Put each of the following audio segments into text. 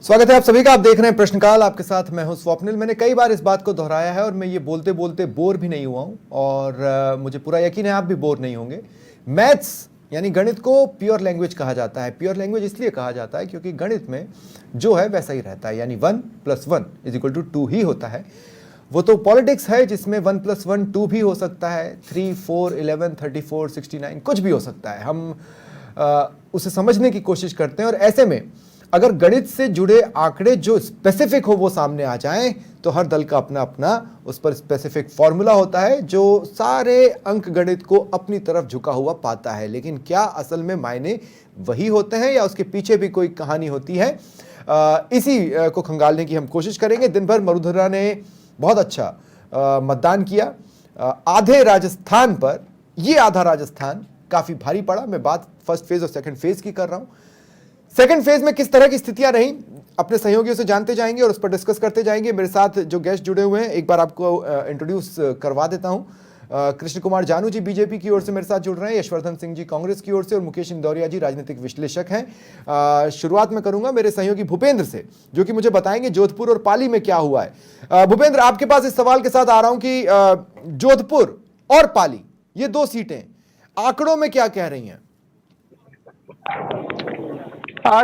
स्वागत है आप सभी का। आप देख रहे हैं प्रश्नकाल, आपके साथ मैं हूं स्वप्निल। मैंने कई बार इस बात को दोहराया है और मैं ये बोलते बोलते बोर भी नहीं हुआ हूं और मुझे पूरा यकीन है आप भी बोर नहीं होंगे। मैथ्स यानी गणित को प्योर लैंग्वेज कहा जाता है। प्योर लैंग्वेज इसलिए कहा जाता है क्योंकि गणित में जो है वैसा ही रहता है, यानी 1 + 1 = 2 ही होता है। वो तो पॉलिटिक्स है जिसमें 1 + 1 2 भी हो सकता है, 3, 4, 11, 34, 69 कुछ भी हो सकता है। हम उसे समझने की कोशिश करते हैं और ऐसे में अगर गणित से जुड़े आंकड़े जो स्पेसिफिक हो वो सामने आ जाएं तो हर दल का अपना अपना उस पर स्पेसिफिक फॉर्मूला होता है जो सारे अंक गणित को अपनी तरफ झुका हुआ पाता है। लेकिन क्या असल में मायने वही होते हैं या उसके पीछे भी कोई कहानी होती है? इसी को खंगालने की हम कोशिश करेंगे। दिन भर मरुधरा ने बहुत अच्छा मतदान किया आधे राजस्थान पर। यह आधा राजस्थान काफी भारी पड़ा। मैं बात फर्स्ट फेज और सेकंड फेज की कर रहा हूं। सेकंड फेज में किस तरह की स्थितियां रहीं अपने सहयोगियों से जानते जाएंगे और उस पर डिस्कस करते जाएंगे। मेरे साथ जो गेस्ट जुड़े हुए हैं एक बार आपको इंट्रोड्यूस करवा देता हूं। कृष्ण कुमार जानू जी बीजेपी की ओर से मेरे साथ जुड़ रहे हैं, यशवर्धन सिंह जी कांग्रेस की ओर से और मुकेश इंदौरिया जी राजनीतिक विश्लेषक हैं। शुरुआत में करूंगा मेरे सहयोगी भूपेंद्र से, जो कि मुझे बताएंगे जोधपुर और पाली में क्या हुआ है। भूपेंद्र, आपके पास इस सवाल के साथ आ रहा हूं कि जोधपुर और पाली ये दो सीटें आंकड़ों में क्या कह रही हैं?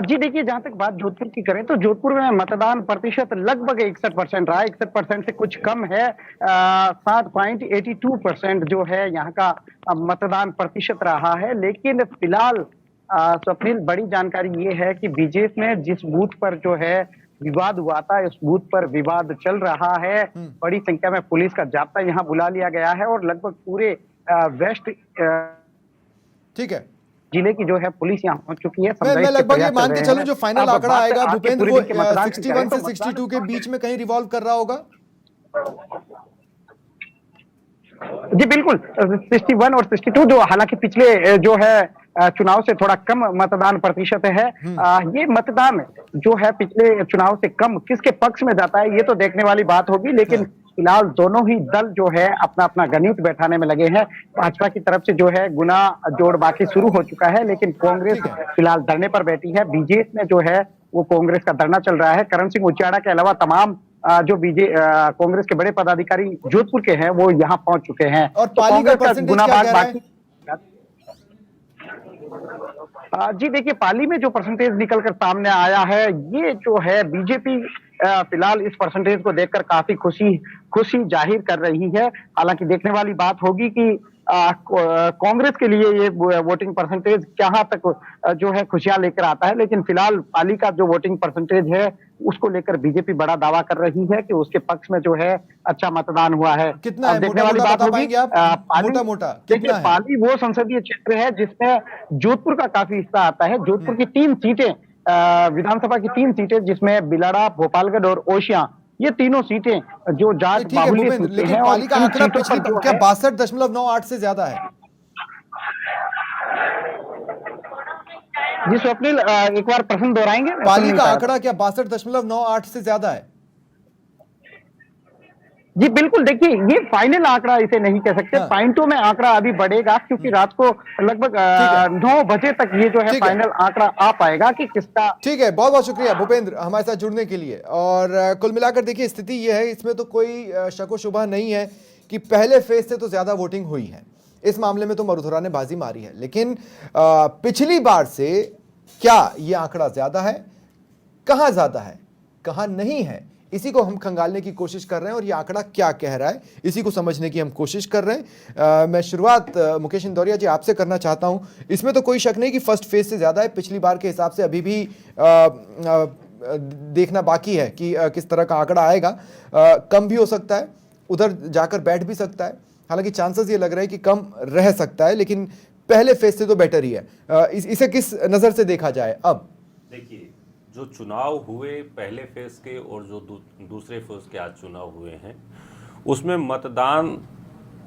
जी देखिए, जहां तक बात जोधपुर की करें तो जोधपुर में मतदान प्रतिशत लगभग 61% रहा। 61% से कुछ कम है। 7.82% जो है यहाँ का मतदान प्रतिशत रहा है। लेकिन फिलहाल स्वप्निल, बड़ी जानकारी ये है कि बीजेपी में जिस बूथ पर जो है विवाद हुआ था, इस बूथ पर विवाद चल रहा है। बड़ी संख्या में पुलिस का जाब्ता यहाँ बुला लिया गया है और लगभग पूरे वेस्ट ठीक है जिले की जो है पुलिस यहाँ पहुंच चुकी है। मैं लगभग ये मान के चलूं जो फाइनल आंकड़ा आएगा भूपेंद्र, वो 61 से 62 के बीच में कहीं रिवॉल्व कर रहा होगा। जी बिल्कुल, 61 और 62 जो हालांकि पिछले जो है चुनाव से थोड़ा कम मतदान प्रतिशत है। ये मतदान जो है पिछले चुनाव से कम किसके पक्ष में जाता है ये तो देखने वाली बात होगी। लेकिन फिलहाल दोनों ही दल जो है अपना अपना गणित बैठाने में लगे हैं। भाजपा की तरफ से जो है गुना जोड़ बाकी शुरू हो चुका है, लेकिन कांग्रेस फिलहाल धरने पर बैठी है। बीजेपी में जो है वो कांग्रेस का धरना चल रहा है। करण सिंह उचियाड़ा के अलावा तमाम जो कांग्रेस के बड़े पदाधिकारी जोधपुर के हैं वो यहाँ पहुंच चुके हैं। और पाली का परसेंटेज क्या कह रहा है? जी देखिए, पाली में जो परसेंटेज निकलकर सामने आया है, ये जो है बीजेपी फिलहाल इस परसेंटेज को देखकर काफी खुशी जाहिर कर रही है। हालांकि देखने वाली बात होगी कि कांग्रेस के लिए ये वोटिंग परसेंटेज कहां तक जो है खुशियां लेकर आता है। लेकिन फिलहाल पाली का जो वोटिंग परसेंटेज है उसको लेकर बीजेपी बड़ा दावा कर रही है कि उसके पक्ष में जो है अच्छा मतदान हुआ है। कितना है? देखने वाली बात होगी। मोटा देखिए, पाली वो संसदीय क्षेत्र है जिसमें जोधपुर का काफी हिस्सा आता है। जोधपुर की 3 सीटें, विधानसभा की 3 सीटें जिसमें बिलाड़ा, भोपालगढ़ और ओशिया, ये तीनों सीटें जो जाट बाहुल्य सीटें हैं। पाली का आंकड़ा पिछली क्या 62.98 से ज्यादा है? जी स्वप्निल, एक बार प्रश्न दोहराएंगे? पाली का आंकड़ा क्या 62.98 से ज्यादा है? जी बिल्कुल, देखिए ये फाइनल आंकड़ा इसे नहीं कह सकते। पॉइंटों में आंकड़ा अभी बढ़ेगा क्योंकि रात को लगभग 9 बजे तक ये जो है फाइनल आंकड़ा आ पाएगा कि किसका। ठीक है, बहुत बहुत शुक्रिया भूपेंद्र हमारे साथ जुड़ने के लिए। और कुल मिलाकर देखिए स्थिति ये है, इसमें तो कोई शक व शुबा नहीं है कि पहले फेज से तो ज्यादा वोटिंग हुई है। इस मामले में तो मरुधरा ने बाजी मारी है, लेकिन पिछली बार से क्या ये आंकड़ा ज्यादा है, कहां ज्यादा है, कहां नहीं है, इसी को हम खंगालने की कोशिश कर रहे हैं और ये आंकड़ा क्या कह रहा है इसी को समझने की हम कोशिश कर रहे हैं। मैं शुरुआत मुकेश इंदौरिया जी आपसे करना चाहता हूं। इसमें तो कोई शक नहीं कि फर्स्ट फेज से ज्यादा है। पिछली बार के हिसाब से अभी भी देखना बाकी है कि किस तरह का आंकड़ा आएगा। कम भी हो सकता है, उधर जाकर बैठ भी सकता है। हालांकि चांसेस ये लग रहे हैं कि कम रह सकता है, लेकिन पहले फेज से तो बेटर ही है। इसे किस नजर से देखा जाए? अब देखिए, जो चुनाव हुए पहले फेज के और जो दूसरे फेज के आज चुनाव हुए हैं, उसमें मतदान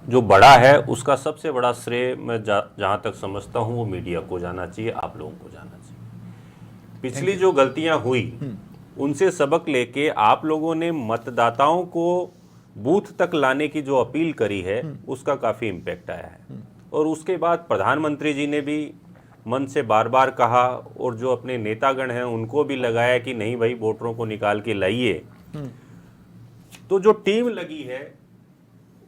जो बढ़ा है उसका सबसे बड़ा श्रेय मैं जहां तक समझता हूं वो मीडिया को जाना चाहिए, आप लोगों को जाना चाहिए। पिछली जो गलतियां हुई उनसे सबक लेके आप लोगों ने मतदाताओं को बूथ तक लाने की जो अपील करी है उसका काफी इम्पैक्ट आया है। और उसके बाद प्रधानमंत्री जी ने भी मन से बार बार कहा, और जो अपने नेतागण हैं उनको भी लगाया कि नहीं भाई वोटरों को निकाल के लाइए। तो जो टीम लगी है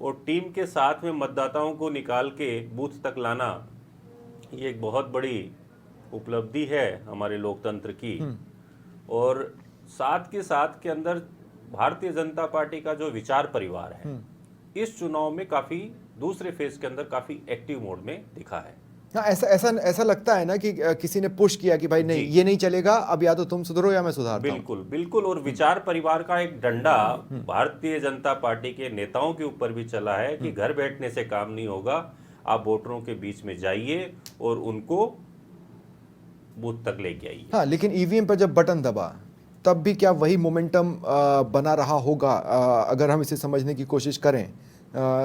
और टीम के साथ में मतदाताओं को निकाल के बूथ तक लाना, ये एक बहुत बड़ी उपलब्धि है हमारे लोकतंत्र की। और साथ के साथ के अंदर भारतीय जनता पार्टी का जो विचार परिवार है इस चुनाव में काफी दूसरे फेज के अंदर काफी एक्टिव मोड में दिखा है। हाँ, ऐसा लगता है ना कि किसी ने पुश किया कि भाई नहीं ये नहीं चलेगा, अब या तो तुम सुधरो या मैं सुधारता हूं। बिल्कुल बिल्कुल। और विचार परिवार का एक डंडा भारतीय जनता पार्टी के नेताओं के ऊपर भी चला है कि घर बैठने से काम नहीं होगा, आप वोटरों के बीच में जाइए और उनको बूथ तक लेके आइए। हाँ, लेकिन ईवीएम पर जब बटन दबा तब भी क्या वही मोमेंटम बना रहा होगा? अगर हम इसे समझने की कोशिश करें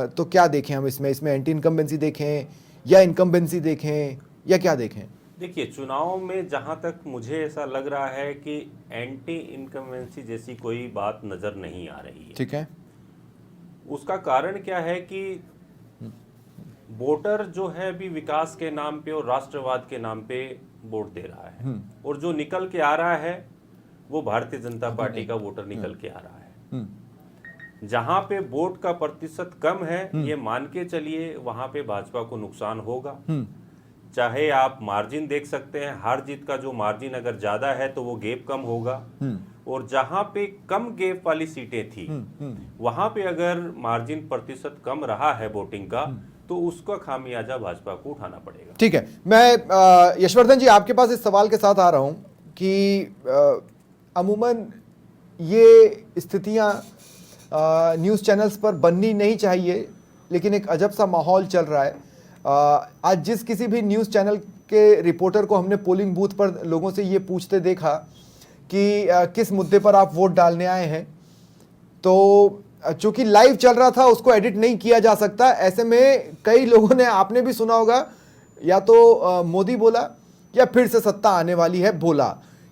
तो क्या देखें हम इसमें एंटी इनकम्बेंसी देखें या इनकम्बेंसी देखें या क्या देखें? देखिए, चुनाव में जहां तक मुझे ऐसा लग रहा है कि एंटी इनकम्बेंसी जैसी कोई बात नजर नहीं आ रही है। ठीक है। उसका कारण क्या है कि वोटर जो है अभी विकास के नाम पे और राष्ट्रवाद के नाम पे वोट दे रहा है, और जो निकल के आ रहा है वो भारतीय जनता पार्टी का वोटर निकल के आ रहा है। जहां पे वोट का प्रतिशत कम है, ये मान के चलिए वहां पे भाजपा को नुकसान होगा। चाहे आप मार्जिन देख सकते हैं, हार जीत का जो मार्जिन अगर ज्यादा है तो वो गैप कम होगा, और जहां पे कम गैप वाली सीटें थी वहां पे अगर मार्जिन प्रतिशत कम रहा है वोटिंग का, तो उसका खामियाजा भाजपा को उठाना पड़ेगा। ठीक है, मैं यशवर्धन जी आपके पास इस सवाल के साथ आ रहा हूं कि अमूमन ये स्थितियां न्यूज़ चैनल्स पर बननी नहीं चाहिए, लेकिन एक अजब सा माहौल चल रहा है। आज जिस किसी भी न्यूज़ चैनल के रिपोर्टर को हमने पोलिंग बूथ पर लोगों से ये पूछते देखा कि किस मुद्दे पर आप वोट डालने आए हैं, तो चूंकि लाइव चल रहा था उसको एडिट नहीं किया जा सकता। ऐसे में कई लोगों ने, आपने भी सुना होगा, या तो मोदी बोला या फिर से सत्ता आने वाली है बोला।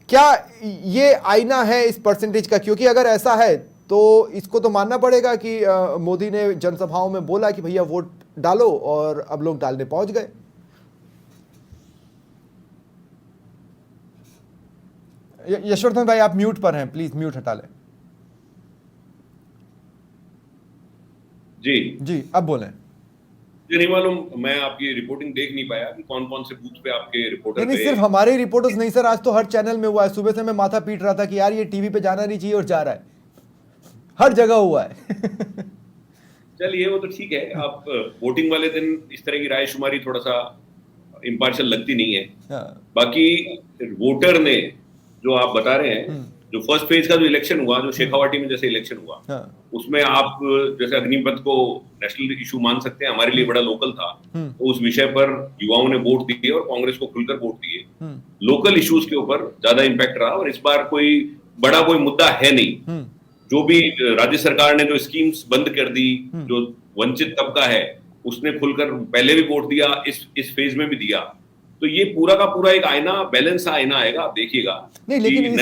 क्या ये आईना है इस परसेंटेज का? क्योंकि अगर ऐसा है तो इसको तो मानना पड़ेगा कि मोदी ने जनसभाओं में बोला कि भैया वोट डालो, और अब लोग डालने पहुंच गए। यशवर्धन भाई आप म्यूट पर हैं, प्लीज म्यूट हटा लें। जी अब बोलें। मुझे नहीं मालूम, मैं आपकी रिपोर्टिंग देख नहीं पाया कि कौन कौन से बूथ पे आपके रिपोर्टर नहीं, सिर्फ हमारे रिपोर्टर्स नहीं सर, आज तो हर चैनल में हुआ है। सुबह से मैं माथा पीट रहा था कि यार ये टीवी पे जाना नहीं चाहिए और जा रहा है, हर जगह हुआ है। चलिए वो तो ठीक है। आप वोटिंग वाले दिन इस तरह की रायशुमारी थोड़ा सा इम्पार्शियल लगती नहीं है। बाकी वोटर ने जो आप बता रहे हैं, जो फर्स्ट फेज का जो इलेक्शन हुआ, जो शेखावाटी में जैसे इलेक्शन हुआ, उसमें आप जैसे अग्निपथ को नेशनल इशू मान सकते हैं, हमारे लिए बड़ा लोकल था, तो उस विषय पर युवाओं ने वोट दिए और कांग्रेस को खुलकर वोट दिए। लोकल इश्यूज के ऊपर ज्यादा इम्पैक्ट रहा, और इस बार कोई बड़ा कोई मुद्दा है नहीं। जो भी राज्य सरकार ने जो स्कीम्स बंद कर दी, जो वंचित तबका है उसने खुलकर पहले भी वोट दिया, इस फेज में भी दिया। तो ये पूरा का पूरा एक आईना, बैलेंस आईना आएगा, आप देखिएगा। नहीं, लेकिन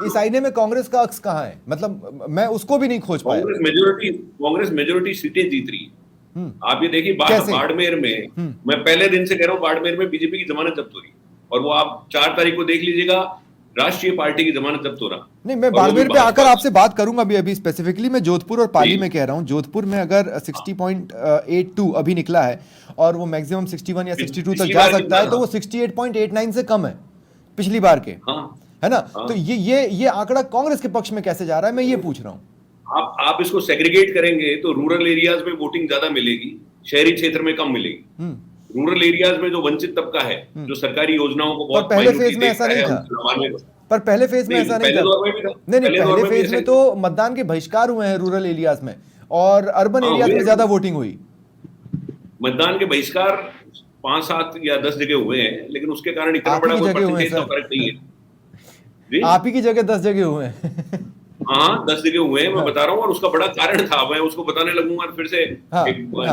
इस आईने में कांग्रेस का अक्स कहाँ है? मतलब मैं उसको भी नहीं खोज पाया। कांग्रेस मेजोरिटी सीटें जीत रही है। आप ये देखिए, बाड़मेर में, मैं पहले दिन से कह रहा हूँ, बाड़मेर में बीजेपी की जमानत जब्त हो रही, और वो आप 4 तारीख को देख लीजिएगा, राष्ट्रीय पार्टी की जमानत जब्त हो रहा। नहीं, मैं बाड़मेर पे आकर आपसे बात करूंगा अभी स्पेसिफिकली मैं जोधपुर और पाली में कह रहा हूं। जोधपुर में अगर 60.82 अभी निकला है और वो मैक्सिमम 61 या 62 तक जा सकता है, तो वो 68.89 से कम है पिछली बार के, है ना? तो ये आंकड़ा कांग्रेस के पक्ष में कैसे जा रहा है, मैं ये पूछ रहा हूँ। आप इसको सेग्रीगेट करेंगे तो रूरल एरियाज में वोटिंग ज्यादा मिलेगी, शहरी क्षेत्र में कम मिलेगी। रूरल एरियाज में जो वंचित तबका है, जो सरकारी योजनाओं को बहुत पहले फेज में ऐसा नहीं था, पर पहले फेज में ऐसा नहीं था। नहीं, पहले फेज में तो मतदान के बहिष्कार हुए हैं रूरल एरियाज में, और अर्बन एरियाज में ज्यादा वोटिंग हुई। मतदान के बहिष्कार 5, 7 या 10 जगह हुए हैं, लेकिन उसके कारण इतना बड़ा कोई परसेंटेज का फर्क नहीं है। आप ही की जगह 10 जगह हुए हैं। हाँ, 10 जगह हुए हैं, मैं बता रहा हूँ, और उसका बड़ा कारण था। मैं उसको बताने लगूंगा फिर से एक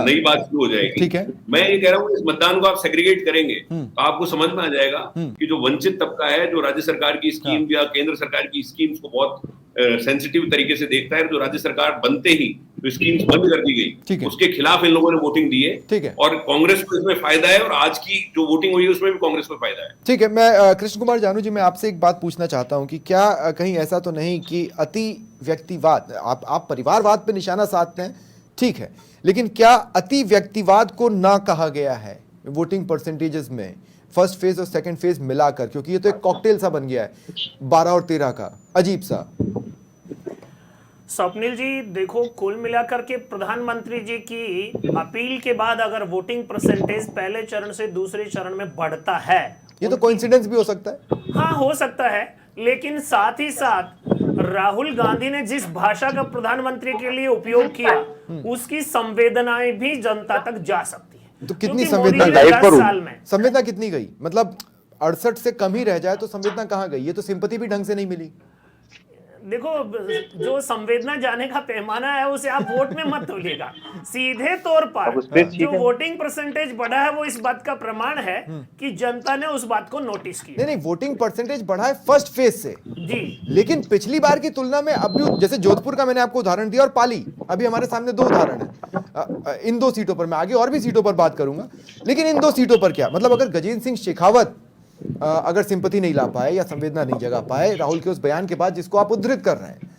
नई बात शुरू हो जाएगी। ठीक है, मैं ये कह रहा हूँ, इस मतदान को आप सेग्रीगेट करेंगे तो आपको समझ में आ जाएगा कि जो वंचित तबका है, जो राज्य सरकार की स्कीम या केंद्र सरकार की स्कीम्स को बहुत सेंसिटिव तरीके से देखता है, जो राज्य सरकार बनते ही तो स्कीम्स बंद कर दी ठीक गई, है। उसके खिलाफ इन लोगों ने वोटिंग दी है। ठीक है। और कांग्रेस को इसमें फायदा है, और आज की जो वोटिंग हुई है उसमें भी कांग्रेस को फायदा है। ठीक है। मैं कृष्ण कुमार जानू जी, मैं आपसे एक बात पूछना चाहता हूं कि क्या कहीं ऐसा तो नहीं कि अति व्यक्तिवाद, आप परिवारवाद पे निशाना साधते हैं, ठीक है, लेकिन क्या अति व्यक्तिवाद को ना कहा गया है वोटिंग परसेंटेजेस में, फर्स्ट फेज और सेकंड फेज मिलाकर? क्योंकि ये तो एक कॉकटेल सा बन गया है 12 और 13 का, अजीब सा। स्वप्निल जी देखो, कुल मिलाकर के प्रधानमंत्री जी की अपील के बाद अगर वोटिंग परसेंटेज पहले चरण से दूसरे चरण में बढ़ता है, ये तो कोइंसिडेंस भी हो सकता है। हाँ हो सकता है, लेकिन साथ ही साथ राहुल गांधी ने जिस भाषा का प्रधानमंत्री के लिए उपयोग किया, उसकी संवेदनाएं भी जनता तक जा सकती है। तो कितनी क्योंकि मोदी संवेदना ने 10 साल में संवेदना कितनी गई? मतलब 68 से कम ही रह जाए तो संवेदना कहाँ गई? ये तो सिंपैथी भी ढंग से नहीं मिली। देखो, जो संवेदना जाने का पैमाना है उसे आप वोट में मत तोलिएगा। सीधे तौर पर जो वोटिंग परसेंटेज बढ़ा है वो इस बात का प्रमाण है कि जनता ने उस बात को नोटिस किया। नहीं, वोटिंग परसेंटेज बढ़ा है फर्स्ट फेज से जी, लेकिन पिछली बार की तुलना में अब भी, जैसे जोधपुर का मैंने आपको उदाहरण दिया और पाली, अभी हमारे सामने 2 उदाहरण है इन 2 सीटों पर। मैं आगे और भी सीटों पर बात करूंगा, लेकिन इन 2 सीटों पर क्या मतलब, अगर गजेंद्र सिंह शेखावत अगर सिंपैथी नहीं ला पाए या संवेदना नहीं जगा पाए राहुल के उस बयान के बाद जिसको आप उद्धृत कर रहे हैं,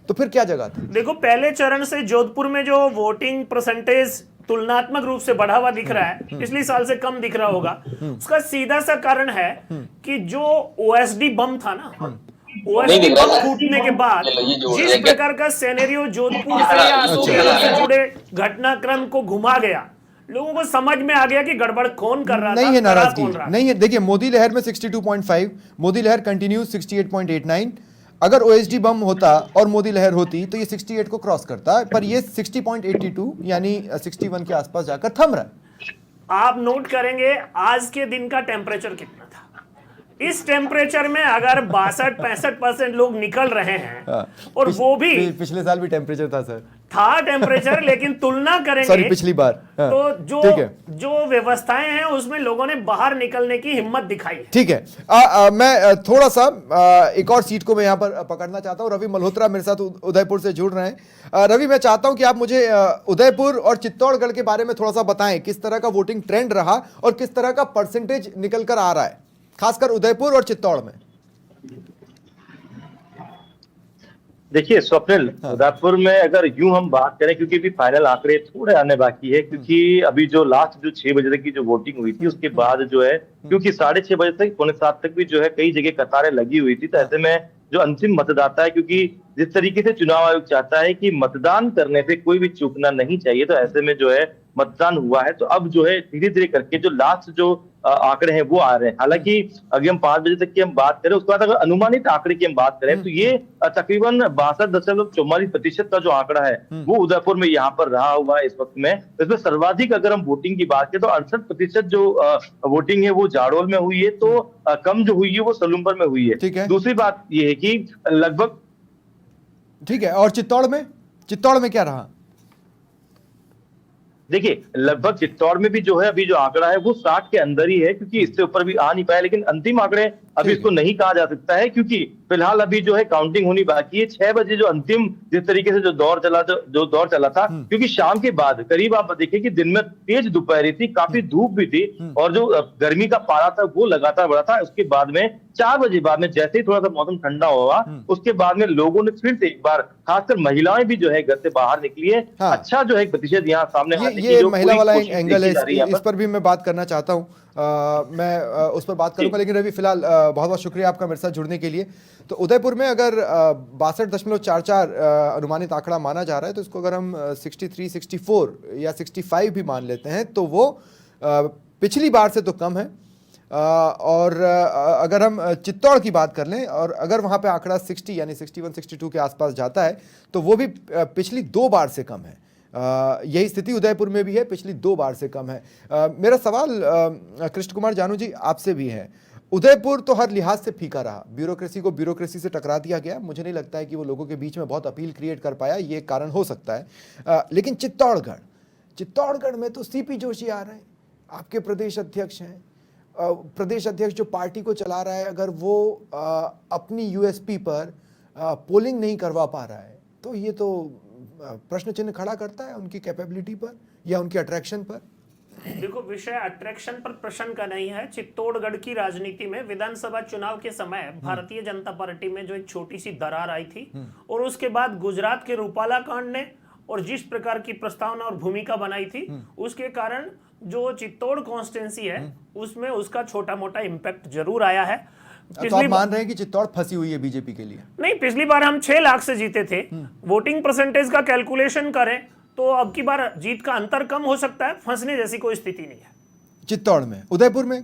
तो फिर क्या जगह था? देखो, पहले चरण से जोधपुर में जो वोटिंग परसेंटेज तुलनात्मक रूप से बढ़ा हुआ दिख रहा है, पिछले साल से कम दिख रहा होगा, उसका सीधा सा कारण है कि जो ओएसडी बम था ना, ओएसडी बम फूटने के बाद जिस प्रकार का सिनेरियो जोधपुर से या अशोक नगर से जुड़े घटनाक्रम को घुमा गया, लोगों को समझ में आ गया कि गड़बड़ कौन कर रहा था, नहीं है नाराजगी, रहा नहीं है। देखिए, मोदी लहर में 62.5, मोदी लहर कंटिन्यूज 68.89। अगर ओएसडी बम होता और मोदी लहर होती तो ये 68 को क्रॉस करता, पर ये 60.82 यानी 61 के आसपास जाकर थम रहा है। आप नोट करेंगे आज के दिन का टेम्परेचर कितना था। इस टेम्परेचर में अगर 62-65% लोग निकल रहे हैं, और वो भी पिछले साल भी टेम्परेचर था सर, था टेम्परेचर, लेकिन तुलना करेंगे सॉरी पिछली बार, तो जो व्यवस्थाएं हैं उसमें लोगों ने बाहर निकलने की हिम्मत दिखाई है। ठीक है। मैं थोड़ा सा एक और सीट को मैं यहाँ पर पकड़ना चाहता हूँ। रवि मल्होत्रा मेरे साथ उदयपुर से जुड़ रहे हैं। रवि, मैं चाहता हूँ कि आप मुझे उदयपुर और चित्तौड़गढ़ के बारे में थोड़ा सा बताएं, किस तरह का वोटिंग ट्रेंड रहा और किस तरह का परसेंटेज निकल कर आ रहा है, खासकर उदयपुर और चित्तौड़ में। देखिए स्वप्निल, उदयपुर में अगर यूं हम बात करें, क्योंकि अभी फाइनल आंकड़े थोड़े आने बाकी है, क्योंकि अभी जो लास्ट जो 6 बजे तक की जो वोटिंग हुई थी उसके बाद जो है, क्योंकि 6:30 बजे तक 6:45 तक भी जो है कई जगह कतारें लगी हुई थी, तो ऐसे में जो अंतिम मतदाता है, क्योंकि जिस तरीके से चुनाव आयोग चाहता है कि मतदान करने से कोई भी चूकना नहीं चाहिए, तो ऐसे में जो है मतदान हुआ है। तो अब जो है धीरे धीरे करके जो लास्ट जो आंकड़े हैं वो आ रहे हैं। हालांकि अगर हम 5 बजे तक की हम बात करें, उसके बाद अगर अनुमानित आंकड़े की हम बात करें तो ये तकरीबन 62.44% का जो आंकड़ा है वो उदयपुर में यहाँ पर रहा हुआ है इस वक्त में। इसमें सर्वाधिक अगर हम वोटिंग की बात करें तो 68% जो वोटिंग है वो जाडोल में हुई है, तो कम जो हुई है वो सलूम्बर में हुई है। दूसरी बात ये है कि लगभग, ठीक है, और चित्तौड़ में क्या रहा? देखिए, लगभग चित्तौड़ में भी जो है अभी जो आंकड़ा है वो 60 के अंदर ही है, क्योंकि इससे ऊपर भी आ नहीं पाया, लेकिन अंतिम आंकड़े अभी इसको नहीं कहा जा सकता है, क्योंकि फिलहाल अभी जो है काउंटिंग होनी बाकी है। 6 बजे जो अंतिम जिस तरीके से जो दौर चला था, क्योंकि शाम के बाद करीब आप देखिए कि दिन में तेज दोपहरी थी, काफी धूप भी थी, और जो गर्मी का पारा था वो लगातार बढ़ा था। उसके बाद में 4 बजे बाद में जैसे ही थोड़ा सा मौसम ठंडा हुआ, उसके बाद में लोगों ने फिर से एक बार, खासकर महिलाएं भी जो है घर से बाहर निकली है। अच्छा जो है प्रतिशत यहाँ सामने ये महिला वाला एंगल है, इस पर भी मैं बात करना चाहता हूँ। मैं उस पर बात करूंगा, लेकिन रवि फिलहाल बहुत बहुत शुक्रिया आपका मेरे साथ जुड़ने के लिए। तो उदयपुर में अगर 62.44 अनुमानित आंकड़ा माना जा रहा है, तो इसको अगर हम 63, 64 या 65 भी मान लेते हैं तो वो पिछली बार से तो कम है। और अगर हम चित्तौड़ की बात कर लें और अगर वहाँ पे आंकड़ा 60 यानी 61, 62 के आसपास जाता है तो वो भी पिछली 2 बार से कम है। यही स्थिति उदयपुर में भी है, पिछली 2 बार से कम है। मेरा सवाल कृष्ण कुमार जानू जी आपसे भी है। उदयपुर तो हर लिहाज से फीका रहा, ब्यूरोक्रेसी को ब्यूरोक्रेसी से टकरा दिया गया। मुझे नहीं लगता है कि वो लोगों के बीच में बहुत अपील क्रिएट कर पाया, ये कारण हो सकता है। लेकिन चित्तौड़गढ़ में तो सीपी जोशी आ रहे हैं, आपके प्रदेश अध्यक्ष हैं। प्रदेश अध्यक्ष जो पार्टी को चला रहा है, अगर वो अपनी यूएसपी पर पोलिंग नहीं करवा पा रहा है तो ये तो प्रश्न चिन्ह खड़ा करता है उनकी कैपेबिलिटी पर या उनकी अट्रैक्शन पर? देखो, विषय अट्रैक्शन पर प्रश्न का नहीं है। चित्तौड़गढ़ की राजनीति में विधानसभा चुनाव के समय भारतीय जनता पार्टी में जो एक छोटी सी दरार आई थी और उसके बाद गुजरात के रूपाला कांड ने और जिस प्रकार की प्रस्तावना और भूमिका बनाई थी उसके कारण जो चित्तौड़ कॉन्स्टिट्यूंसी है उसमें उसका छोटा मोटा इम्पैक्ट जरूर आया है। तो आप मान रहे हैं कि चित्तौड़ फंसी हुई है बीजेपी के लिए? नहीं, पिछली बार हम 6 लाख से जीते थे। वोटिंग परसेंटेज का कैलकुलेशन करें तो अब की बार जीत का अंतर कम हो सकता है, फंसने जैसी कोई स्थिति नहीं है। चित्तौड़ में? उदयपुर में?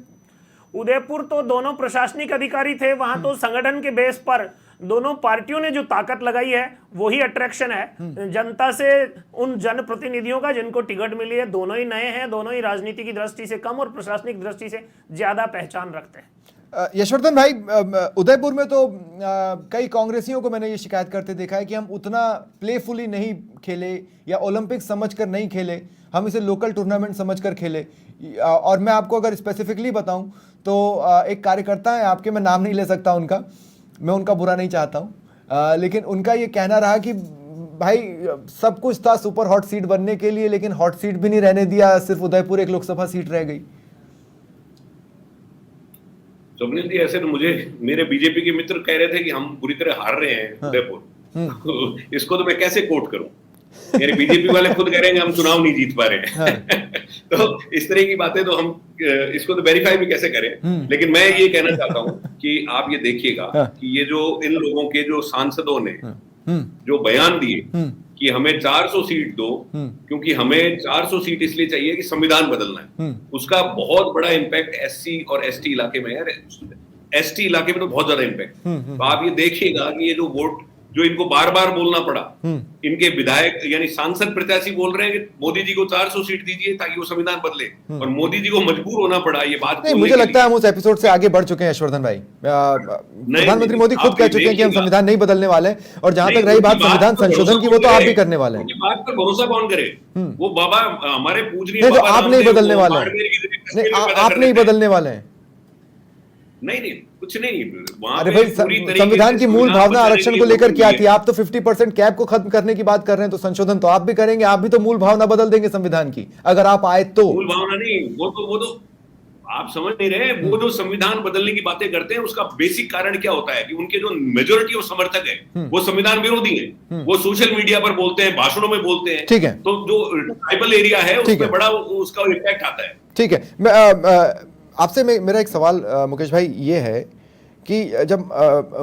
उदयपुर तो दोनों प्रशासनिक अधिकारी थे, वहां तो संगठन के बेस पर दोनों पार्टियों ने जो ताकत लगाई है वही अट्रैक्शन है जनता से, उन जनप्रतिनिधियों का जिनको टिकट मिली है। दोनों ही नए हैं, दोनों ही राजनीति की दृष्टि से कम और प्रशासनिक दृष्टि से ज्यादा पहचान रखते हैं। यशवर्धन भाई, उदयपुर में तो कई कांग्रेसियों को मैंने ये शिकायत करते देखा है कि हम उतना प्लेफुली नहीं खेले या ओलंपिक समझकर नहीं खेले, हम इसे लोकल टूर्नामेंट समझकर खेले। और मैं आपको अगर स्पेसिफिकली बताऊं तो एक कार्यकर्ता है आपके, मैं नाम नहीं ले सकता उनका, मैं उनका बुरा नहीं चाहता हूं, लेकिन उनका ये कहना रहा कि भाई सब कुछ था सुपर हॉट सीट बनने के लिए, लेकिन हॉट सीट भी नहीं रहने दिया, सिर्फ उदयपुर एक लोकसभा सीट रह गई। स्वप्निल जी, ऐसे तो मुझे मेरे बीजेपी के मित्र कह रहे थे कि हम बुरी तरह हार रहे हैं उदयपुर। इसको तो मैं कैसे कोट करूं? मेरे बीजेपी वाले खुद कह रहे हैं कि हम चुनाव नहीं जीत पा रहे हैं। तो इस तरह की बातें तो हम इसको तो वेरीफाई भी कैसे करें। लेकिन मैं ये कहना चाहता हूं कि आप ये देखिएगा कि ये जो इन लोगों के जो सांसदों ने जो बयान दिए कि हमें 400 सीट दो, क्योंकि हमें 400 सीट इसलिए चाहिए कि संविधान बदलना है, उसका बहुत बड़ा इम्पैक्ट एससी और एसटी इलाके में है। एसटी इलाके में तो बहुत ज्यादा इम्पैक्ट। तो आप ये देखिएगा कि ये जो वोट जो इनको बार बार बोलना पड़ा, इनके विधायक यानी सांसद प्रत्याशी बोल रहे हैं कि मोदी जी को 400 सीट दीजिए ताकि वो संविधान बदले, और मोदी जी को मजबूर होना पड़ा ये बात। नहीं, मुझे लगता है हम उस एपिसोड से आगे बढ़ चुके हैं यशवर्धन भाई। प्रधानमंत्री मोदी खुद कह चुके हैं कि हम संविधान नहीं बदलने वाले, और जहां तक रही बात संविधान संशोधन की, वो तो आप भी करने वाले हैं। बात पर भरोसा कौन करे? वो बाबा हमारे पूजनीय, नहीं तो आप नहीं बदलने वाले हैं, आप नहीं बदलने वाले हैं। नहीं, कुछ नहीं। अरे भाई, संविधान की मूल भावना आरक्षण को लेकर क्या थी? आप तो 50% कैप को खत्म करने की बात कर रहे हैं, तो संशोधन तो आप भी करेंगे, आप भी तो मूल भावना बदल देंगे संविधान की अगर आप आए तो। मूल भावना नहीं, वो तो आप समझ नहीं रहे। वो जो संविधान बदलने की बातें करते हैं उसका बेसिक कारण क्या होता है कि उनके जो मेजोरिटी ऑफ समर्थक है वो संविधान विरोधी है। वो सोशल मीडिया पर बोलते हैं, भाषणों में बोलते हैं। ठीक है, तो जो ट्राइबल एरिया है उसमें बड़ा उसका इम्पैक्ट आता है। ठीक है, आपसे मेरा एक सवाल मुकेश भाई ये है कि जब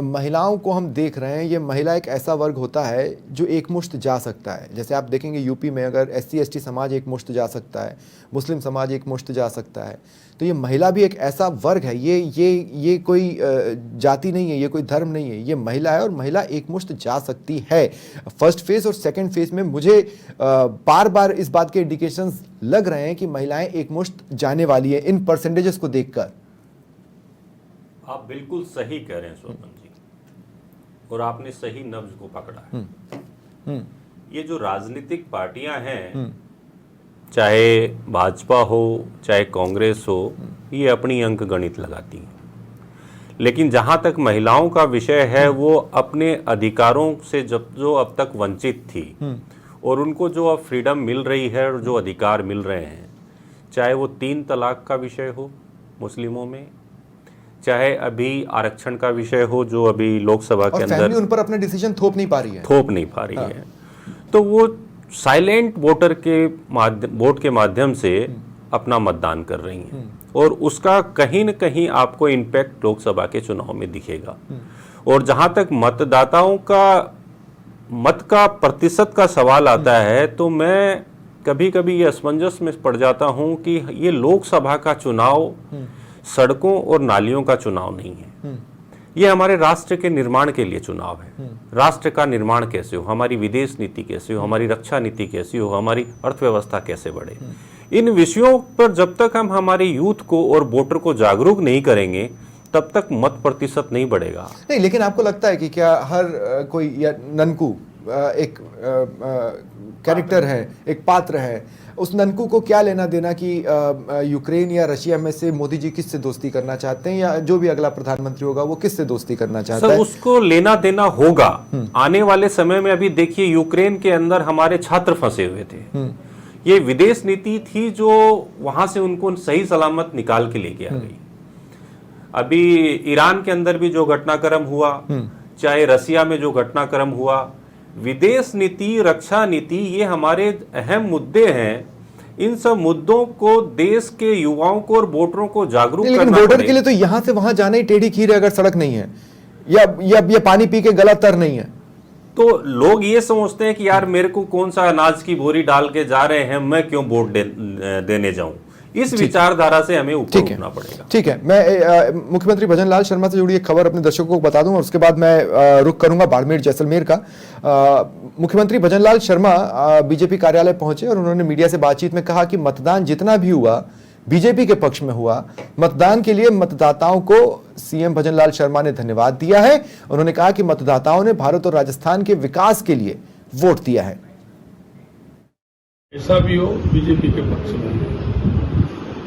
महिलाओं को हम देख रहे हैं, ये महिला एक ऐसा वर्ग होता है जो एकमुश्त जा सकता है। जैसे आप देखेंगे यूपी में अगर एससी एसटी समाज एकमुश्त जा सकता है, मुस्लिम समाज एकमुश्त जा सकता है, तो ये महिला भी एक ऐसा वर्ग है। ये कोई जाति नहीं है, ये कोई धर्म नहीं है, ये महिला है और महिला एकमुश्त जा सकती है। फर्स्ट फेज और सेकंड फेज में मुझे बार बार इस बात के इंडिकेशंस लग रहे हैं कि महिलाएं एकमुश्त जाने वाली है इन परसेंटेजेस को देखकर। आप बिल्कुल सही कह रहे हैं स्वपन जी, और आपने सही नब्ज को पकड़ा है। ये जो राजनीतिक पार्टियां हैं, चाहे भाजपा हो चाहे कांग्रेस हो, ये अपनी अंक गणित लगाती हैं। लेकिन जहां तक महिलाओं का विषय है, वो अपने अधिकारों से जो अब तक वंचित थी और उनको जो अब फ्रीडम मिल रही है और जो अधिकार मिल रहे हैं, चाहे वो 3 तलाक का विषय हो मुस्लिमों में, चाहे अभी आरक्षण का विषय हो जो अभी लोकसभा के अंदर उन पर अपने डिसीजन थोप नहीं पा रही है, तो वो साइलेंट वोटर के वोट के माध्यम से अपना मतदान कर रही हैं, और उसका कहीं न कहीं आपको इम्पैक्ट लोकसभा के चुनाव में दिखेगा। और जहां तक मतदाताओं का मत का प्रतिशत का सवाल आता है, तो मैं कभी कभी ये असमंजस में पड़ जाता हूं कि ये लोकसभा का चुनाव सड़कों और नालियों का चुनाव नहीं है, ये हमारे राष्ट्र के निर्माण के लिए चुनाव है। राष्ट्र का निर्माण कैसे हो, हमारी विदेश नीति कैसे हो, हमारी रक्षा नीति कैसी हो, हमारी अर्थव्यवस्था कैसे बढ़े, इन विषयों पर जब तक हम हमारे यूथ को और वोटर को जागरूक नहीं करेंगे, तब तक मत प्रतिशत नहीं बढ़ेगा। नहीं, लेकिन आपको लगता है कि क्या हर कोई या ननकू एक कैरेक्टर है, एक पात्र है, उस ननकू को क्या लेना देना कि यूक्रेन या रशिया में से मोदी जी किससे दोस्ती करना चाहते हैं, या जो भी अगला प्रधानमंत्री होगा वो किससे दोस्ती करना चाहता सर है? उसको लेना देना होगा आने वाले समय में। अभी देखिए यूक्रेन के अंदर हमारे छात्र फंसे हुए थे, ये विदेश नीति थी जो वहां से उनको सही सलामत निकाल के लेके आ गई। अभी ईरान के अंदर भी जो घटनाक्रम हुआ, चाहे रसिया में जो घटनाक्रम हुआ, विदेश नीति, रक्षा नीति, ये हमारे अहम मुद्दे हैं। इन सब मुद्दों को देश के युवाओं को और वोटरों को जागरूक करना लेकिन वोटर के लिए तो यहां से वहां जाना ही टेढ़ी खीर है अगर सड़क नहीं है, या पानी पी के गला तर नहीं है। तो लोग ये समझते हैं कि यार मेरे को कौन सा अनाज की बोरी डाल के जा रहे हैं, मैं क्यों वोट देने जाऊं। इस विचारधारा से हमें ऊपर उठना पड़ेगा। ठीक है, मैं मुख्यमंत्री भजनलाल शर्मा से जुड़ी एक खबर अपने दर्शकों को बता दूं और उसके बाद मैं रुख करूंगा बाड़मेर जैसलमेर का। मुख्यमंत्री भजनलाल शर्मा बीजेपी कार्यालय पहुंचे और उन्होंने मीडिया से बातचीत में कहा कि मतदान जितना भी हुआ बीजेपी के पक्ष में हुआ। मतदान के लिए मतदाताओं को सीएम भजनलाल शर्मा ने धन्यवाद दिया है। उन्होंने कहा कि मतदाताओं ने भारत और राजस्थान के विकास के लिए वोट दिया है। ऐसा भी हो बीजेपी के पक्ष में।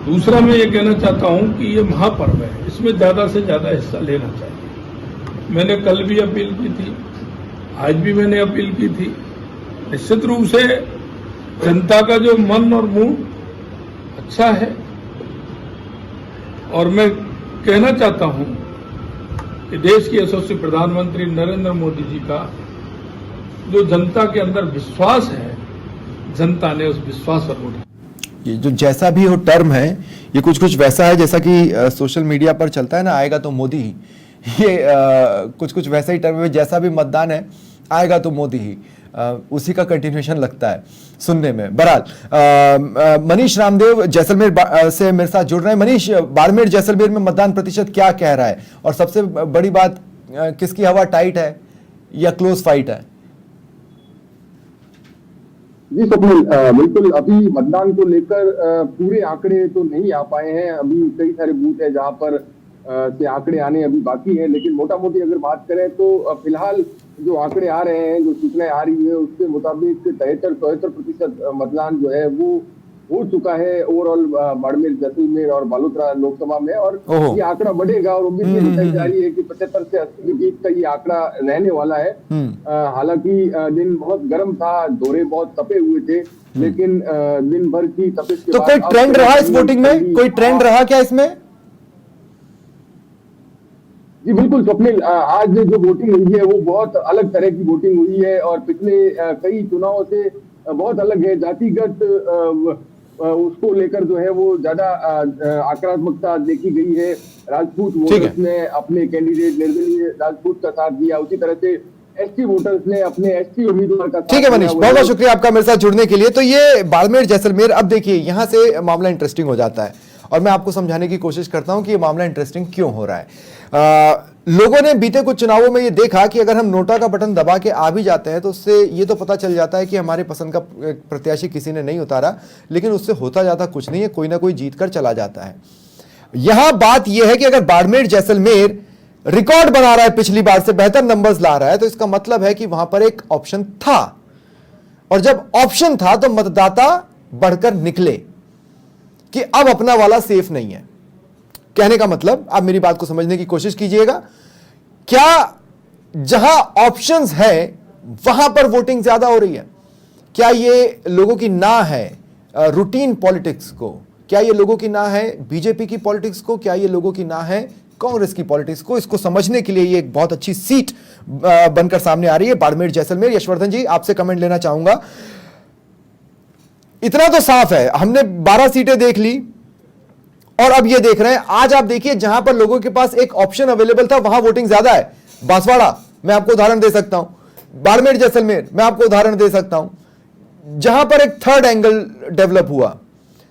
दूसरा मैं ये कहना चाहता हूं कि ये महापर्व है, इसमें ज्यादा से ज्यादा हिस्सा लेना चाहिए। मैंने कल भी अपील की थी, आज भी मैंने अपील की थी। निश्चित रूप से जनता का जो मन और मूड अच्छा है, और मैं कहना चाहता हूं कि देश के यशस्वी प्रधानमंत्री नरेंद्र मोदी जी का जो जनता के अंदर विश्वास है, जनता ने उस विश्वास पर वोट। ये जो जैसा भी हो टर्म है, ये कुछ कुछ वैसा है जैसा कि सोशल मीडिया पर चलता है ना, आएगा तो मोदी ही। ये कुछ कुछ वैसा ही टर्म है, जैसा भी मतदान है आएगा तो मोदी ही, उसी का कंटिन्यूएशन लगता है सुनने में। बहरहाल मनीष रामदेव जैसलमेर से मेरे साथ जुड़ रहे हैं। मनीष, बाड़मेर जैसलमेर में मतदान प्रतिशत क्या कह रहा है, और सबसे बड़ी बात किसकी हवा टाइट है या क्लोज फाइट है? जी स्वप्निल, बिल्कुल अभी मतदान को लेकर पूरे आंकड़े तो नहीं आ पाए हैं। अभी कई सारे बूथ है जहां पर से आंकड़े आने अभी बाकी है, लेकिन मोटा मोटी अगर बात करें तो फिलहाल जो आंकड़े आ रहे हैं, जो सूचनाएं आ रही है, उसके मुताबिक 73-74% मतदान जो है वो हो चुका है ओवरऑल बाड़मेर, जैसलमेर और बालोतरा लोकसभा में। और ये आंकड़ा बढ़ेगा और उम्मीद ये बताई जा रही है कि 75 से 80 के बीच का ये आंकड़ा रहने वाला है। हालांकि दिन बहुत गर्म था, दौरे बहुत तपे हुए थे, लेकिन दिन भर की तपिश के तो बाद कोई ट्रेंड रहा इस वोटिंग में? कोई ट्रेंड रहा क्या इसमें? जी बिल्कुल स्वप्निल, आज जो वोटिंग हुई है वो बहुत अलग तरह की वोटिंग हुई है और पिछले कई चुनावों से बहुत अलग है। जातिगत उसको लेकर जो है वो ज्यादा आक्रामकता देखी गई है। राजपूत वोटर्स ने अपने कैंडिडेट निर्दलीय राजपूत का साथ दिया, उसी तरह से एसटी वोटर्स ने अपने एसटी उम्मीदवार का साथ दिया। ठीक है मनीष, बहुत बहुत शुक्रिया आपका मेरे साथ जुड़ने के लिए। तो ये बाड़मेर जैसलमेर, अब देखिए यहां से मामला इंटरेस्टिंग हो जाता है और मैं आपको समझाने की कोशिश करता हूं कि ये मामला इंटरेस्टिंग क्यों हो रहा है। लोगों ने बीते कुछ चुनावों में ये देखा कि अगर हम नोटा का बटन दबा के आ भी जाते हैं तो उससे ये तो पता चल जाता है कि हमारे पसंद का प्रत्याशी किसी ने नहीं उतारा, लेकिन उससे होता जाता कुछ नहीं है, कोई ना कोई जीत कर चला जाता है। यहां बात यह है कि अगर बाड़मेर जैसलमेर रिकॉर्ड बना रहा है, पिछली बार से बेहतर नंबर्स ला रहा है, तो इसका मतलब है कि वहां पर एक ऑप्शन था, और जब ऑप्शन था तो मतदाता बढ़कर निकले कि अब अपना वाला सेफ नहीं है। कहने का मतलब, आप मेरी बात को समझने की कोशिश कीजिएगा, क्या जहां ऑप्शंस है वहां पर वोटिंग ज्यादा हो रही है? क्या ये लोगों की ना है रूटीन पॉलिटिक्स को? क्या ये लोगों की ना है बीजेपी की पॉलिटिक्स को? क्या ये लोगों की ना है कांग्रेस की पॉलिटिक्स को? इसको समझने के लिए ये एक बहुत अच्छी सीट बनकर सामने आ रही है, बाड़मेर जैसलमेर। यशवर्धन जी, आपसे कमेंट लेना चाहूंगा। इतना तो साफ है, हमने 12 सीटें देख ली और अब ये देख रहे हैं। आज आप देखिए, जहां पर लोगों के पास एक ऑप्शन अवेलेबल था वहां वोटिंग ज्यादा है। बांसवाड़ा मैं आपको उदाहरण दे सकता हूं, बाड़मेर जैसलमेर मैं आपको उदाहरण दे सकता हूं, जहां पर एक थर्ड एंगल डेवलप हुआ।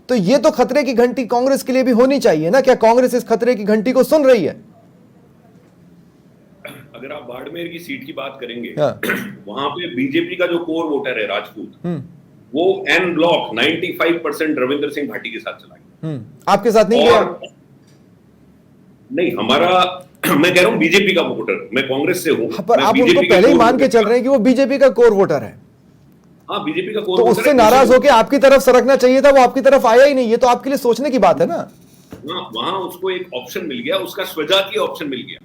तो ये तो खतरे की घंटी कांग्रेस के लिए भी होनी चाहिए ना? क्या कांग्रेस इस खतरे की घंटी को सुन रही है? अगर आप बाड़मेर की सीट की बात करेंगे, वहां पे बीजेपी का जो कोर वोटर है राजपूत, वो एन ब्लॉक 95% रविंद्र सिंह भाटी के साथ चला गया। आपके साथ नहीं गया? नहीं, हमारा मैं कह रहा हूँ बीजेपी का वोटर, मैं कांग्रेस से हूँ। हाँ, पर मैं आप BJP उनको के पहले ही कोर मान के वोटर चल रहे हैं कि वो बीजेपी का कोर वोटर है, हाँ बीजेपी का कोर तो वोटर उससे है। नाराज होकर आपकी तरफ सरकना चाहिए था, वो आपकी तरफ आया ही नहीं। ये तो आपके लिए सोचने की बात है ना। वहां उसको एक ऑप्शन मिल गया, उसका स्वजातीय ऑप्शन मिल गया।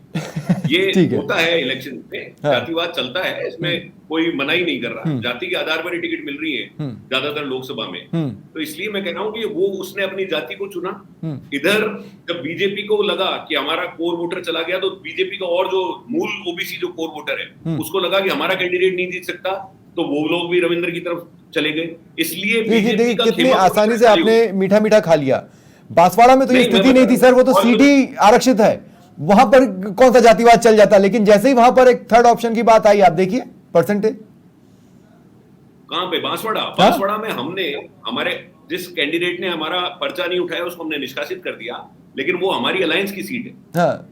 ये ठीक है। होता है इलेक्शन में, हाँ। जातिवाद चलता है, इसमें कोई मना ही नहीं कर रहा। जाति के आधार पर ही टिकट मिल रही है ज्यादातर लोकसभा में, तो इसलिए मैं कह रहा हूं कि वो उसने अपनी जाति को चुना। इधर जब बीजेपी को लगा कि हमारा कोर वोटर चला गया, तो बीजेपी का और जो मूल ओबीसी जो कोर वोटर है उसको लगा कि हमारा कैंडिडेट नहीं जीत सकता, तो वो लोग भी रविंद्र की तरफ चले गए। इसलिए देखिए का कितनी खेमा आसानी से आपने मीठा मीठा खा लिया। बांसवाड़ा में तो ये नहीं, स्थिति नहीं थी सर, वो तो सीट ही आरक्षित है, वहां पर कौन सा जातिवाद चल जाता। लेकिन जैसे ही वहां पर एक थर्ड ऑप्शन की बात आई, आप देखिए परसेंटेज कहां पे, बांसवाड़ा में हमने हमारे जिस कैंडिडेट ने हमारा पर्चा नहीं उठाया उसको हमने निष्कासित कर दिया, लेकिन वो हमारी अलायंस की सीट है। हाँ।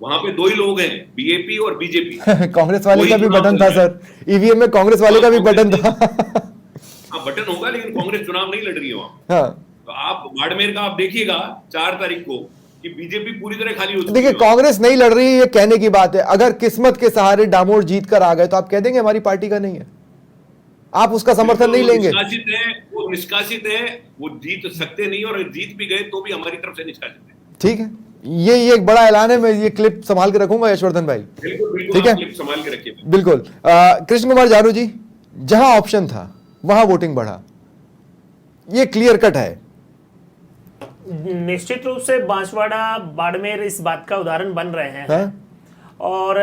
वहां पे दो ही लोग हैं, बीएपी और बीजेपी। कांग्रेस वाले का भी चुनाव बटन था लड़ रहे सर, ईवीएम में कांग्रेस वाले का भी बटन था। हाँ बटन होगा, लेकिन कांग्रेस चुनाव नहीं लड़ रही है वहां। हाँ। तो आप बाड़मेर का आप देखिएगा 4 तारीख को कि बीजेपी पूरी तरह खाली हो चुकी देखिए है। कांग्रेस नहीं लड़ रही है, ये कहने की बात है। अगर किस्मत के सहारे डामोर जीत कर आ गए तो आप कह देंगे हमारी पार्टी का नहीं है, आप उसका समर्थन नहीं लेंगे। वो निष्कासित है, वो जीत सकते नहीं, और जीत भी गए तो भी हमारी तरफ से निष्कासित है। ठीक है, ये एक बड़ा ऐलान है, मैं ये क्लिप संभाल के रखूंगा यशवर्धन भाई। बिल्कुल ठीक है, क्लिप संभाल के रखिए। बिल्कुल। कृष्ण कुमार जानू जी, जहां ऑप्शन था वहां वोटिंग बढ़ा, ये क्लियर कट है। निश्चित रूप से बांसवाड़ा बाड़मेर इस बात का उदाहरण बन रहे हैं। हाँ? और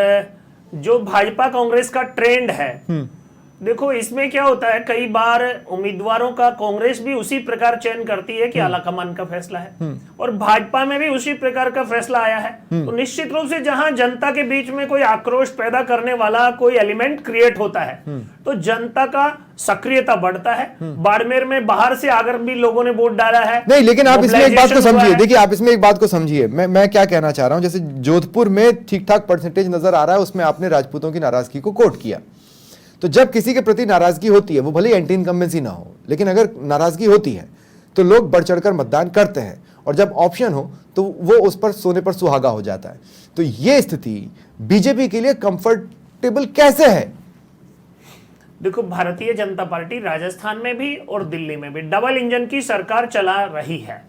जो भाजपा कांग्रेस का ट्रेंड है, देखो इसमें क्या होता है, कई बार उम्मीदवारों का कांग्रेस भी उसी प्रकार चयन करती है कि आलाकमान का फैसला है, और भाजपा में भी उसी प्रकार का फैसला आया है। तो निश्चित रूप से जहां जनता के बीच में कोई आक्रोश पैदा करने वाला कोई एलिमेंट क्रिएट होता है, तो जनता का सक्रियता बढ़ता है। बाड़मेर में बाहर से आकर भी लोगों ने वोट डाला है। नहीं, लेकिन आप इसमें एक बात को मोबिलाइजेशन हुआ समझिए। है। देखिए आप इसमें एक बात को समझिए, मैं क्या कहना चाह रहा हूं। जैसे जोधपुर में ठीक ठाक परसेंटेज नजर आ रहा है, उसमें आपने राजपूतों की नाराजगी को कोट किया। तो जब किसी के प्रति नाराजगी होती है, वो भले एंटी इनकम्बेंसी ना हो, लेकिन अगर नाराजगी होती है तो लोग बढ़ चढ़कर मतदान करते हैं, और जब ऑप्शन हो तो वो उस पर सोने पर सुहागा हो जाता है। तो ये स्थिति बीजेपी के लिए कंफर्टेबल कैसे है? देखो, भारतीय जनता पार्टी राजस्थान में भी और दिल्ली में भी डबल इंजन की सरकार चला रही है,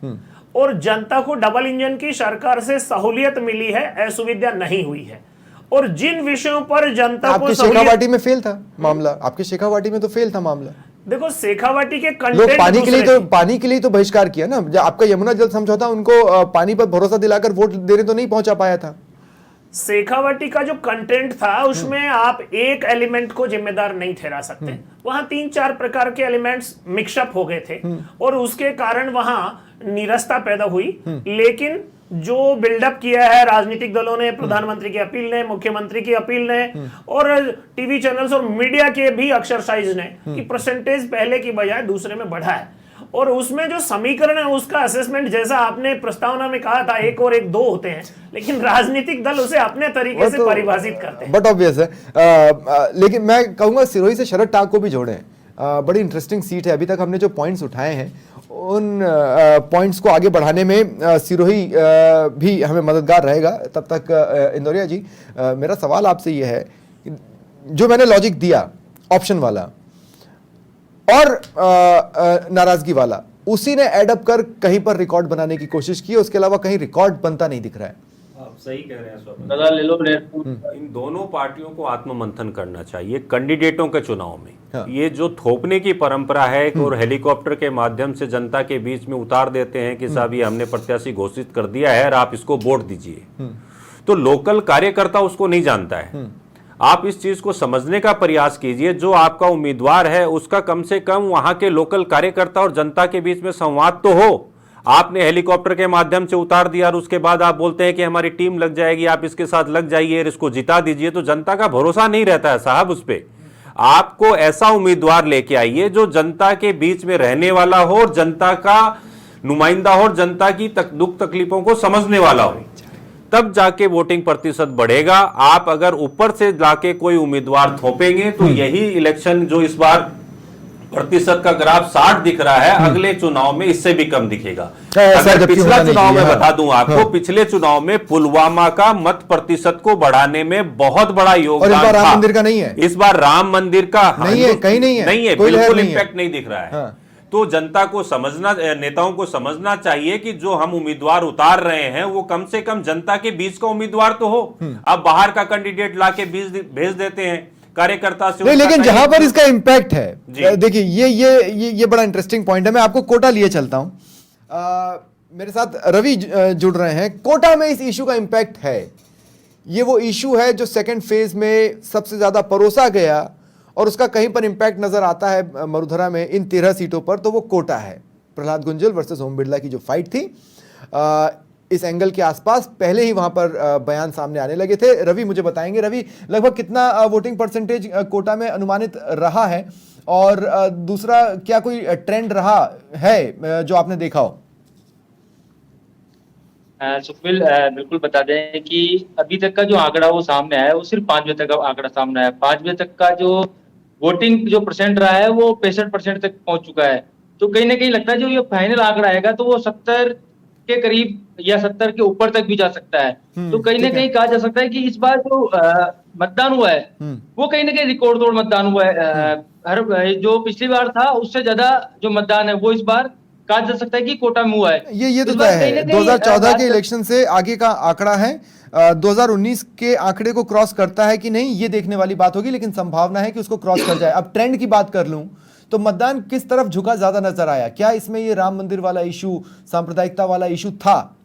और जनता को डबल इंजन की सरकार से सहूलियत मिली है, असुविधा नहीं हुई है। और जिन विषयों पर जनता को आपके शेखावाटी में फेल था मामला, आपके शेखावाटी में तो फेल था मामला। देखो शेखावाटी के लोग कंटेंट पानी के लिए तो बहिष्कार किया ना। जब आपका यमुना जल समझौता उनको पानी पर भरोसा दिलाकर वोट देने तो नहीं पहुंचा पाया था। शेखावाटी का जो कंटेंट था उसमें आप एक एलिमेंट को जिम्मेदार नहीं ठहरा सकते। वहां 3-4 प्रकार के एलिमेंट्स मिक्सअप हो गए थे, और उसके कारण वहां निरस्ता पैदा हुई। लेकिन जो बिल्डअप किया है राजनीतिक दलों ने, प्रधानमंत्री की अपील ने, मुख्यमंत्री की अपील ने, और टीवी चैनल्स और मीडिया के भी एक्सरसाइज ने, कि परसेंटेज पहले की बजाय दूसरे में बढ़ा है। और उसमें जो समीकरण है उसका असेसमेंट, जैसा आपने प्रस्तावना में कहा था, 1 और 1 2 होते हैं, लेकिन राजनीतिक दल उसे अपने तरीके से परिभाषित करते हैं। बट ऑब्वियस है। लेकिन मैं कहूंगा सिरोही से शरद टाक को भी जोड़ें। बड़ी इंटरेस्टिंग सीट है। अभी तक हमने जो पॉइंट्स उठाए हैं उन पॉइंट्स को आगे बढ़ाने में सिरोही भी हमें मददगार रहेगा। तब तक इंदौरिया जी, मेरा सवाल आपसे ये है, जो मैंने लॉजिक दिया ऑप्शन वाला और नाराजगी वाला, उसी ने एडअप कर कहीं पर रिकॉर्ड बनाने की कोशिश की, उसके अलावा कहीं रिकॉर्ड बनता नहीं दिख रहा है। आप सही कह रहे हैं स्वप्न। इन दोनों पार्टियों को आत्ममंथन करना चाहिए कैंडिडेटों के चुनाव में। हाँ। ये जो थोपने की परंपरा है और हेलीकॉप्टर के माध्यम से जनता के बीच में उतार देते हैं कि साहब ये हमने प्रत्याशी घोषित कर दिया है और आप इसको वोट दीजिए, तो लोकल कार्यकर्ता उसको नहीं जानता है। आप इस चीज को समझने का प्रयास कीजिए। जो आपका उम्मीदवार है उसका कम से कम वहां के लोकल कार्यकर्ता और जनता के बीच में संवाद तो हो। आपने हेलीकॉप्टर के माध्यम से उतार दिया और उसके बाद आप बोलते हैं कि हमारी टीम लग जाएगी, आप इसके साथ लग जाइए और इसको जिता दीजिए, तो जनता का भरोसा नहीं रहता है साहब उस पर। आपको ऐसा उम्मीदवार लेके आइए जो जनता के बीच में रहने वाला हो और जनता का नुमाइंदा हो और जनता की दुख तकलीफों को समझने वाला हो, तब जाके वोटिंग प्रतिशत बढ़ेगा। आप अगर ऊपर से लाके कोई उम्मीदवार थोपेंगे तो यही इलेक्शन जो इस बार प्रतिशत का ग्राफ 60 दिख रहा है, अगले चुनाव में इससे भी कम दिखेगा। ऐसा अगर जबकि पिछला होना नहीं चुनाव में चाहिए, बता दूं आपको, हाँ। पिछले चुनाव में पुलवामा का मत प्रतिशत को बढ़ाने में बहुत बड़ा और इस योगदान बार राम था। मंदिर का नहीं है, इस बार राम मंदिर का नहीं है, कहीं नहीं है, नहीं है, कोई लहर बिल्कुल नहीं है। इंपैक्ट नहीं दिख रहा है। हाँ। तो जनता को समझना, नेताओं को समझना चाहिए कि जो हम उम्मीदवार उतार रहे हैं वो कम से कम जनता के बीच का उम्मीदवार तो हो। अब बाहर का कैंडिडेट लाके भेज देते हैं कार्यकर्ता से। नहीं, उसका लेकिन कहीं- जहां पर इसका इम्पैक्ट जी। है, देखिए ये बड़ा इंटरेस्टिंग पॉइंट है। मैं आपको कोटा लिए चलता हूं। मेरे साथ रवि जुड़ रहे हैं। कोटा में इस इशू का इम्पैक्ट है। ये वो इशू है जो सेकंड फेज में सबसे ज्यादा परोसा गया और उसका कहीं पर इंपैक्ट नजर आता है मरुधरा में इन 13 सीटों पर, तो वो कोटा है। प्रहलाद गुंजल वर्सेस ओम बिरला की जो फाइट थी, इस एंगल के आसपास पहले ही वहां पर बयान सामने आने लगे थे। रवि मुझे बताएंगे, रवि लगभग कितना वोटिंग परसेंटेज कोटा में अनुमानित रहा है, और दूसरा क्या कोई ट्रेंड रहा है जो आपने देखा हो? सुखविल, बिल्कुल बता दें कि अभी तक का जो आंकड़ा वो सामने आया है वो सिर्फ 5 बजे तक का आंकड़ा सामने आया है। 5 बजे तक का जो वोटिंग जो परसेंट रहा है वो 65% तक पहुंच चुका है। तो कहीं ना कहीं लगता है जो ये फाइनल आंकड़ा आएगा तो वो 70 के करीब या 70 के ऊपर तक भी जा सकता है। तो कहीं ना कहीं कहा जा सकता है कि इस बार जो मतदान हुआ है वो कहीं ना कहीं रिकॉर्ड तोड़ मतदान हुआ है। हर जो पिछली बार था उससे ज्यादा जो मतदान है वो इस बार कहा जा सकता है कि कोटा में हुआ है। ये तो इस तय बार कहीं है। ना कहीं 2014 के बात- इलेक्शन से आगे का आंकड़ा है। 2019 के आंकड़े को क्रॉस करता है कि नहीं, ये देखने वाली बात होगी, लेकिन संभावना है कि उसको क्रॉस कर जाए। अब ट्रेंड की बात कर लूं तो मतदान किस तरफ झुका ज्यादा नजर आया? क्या इसमें ये राम मंदिर वाला इशू, सांप्रदायिकता वाला इशू था?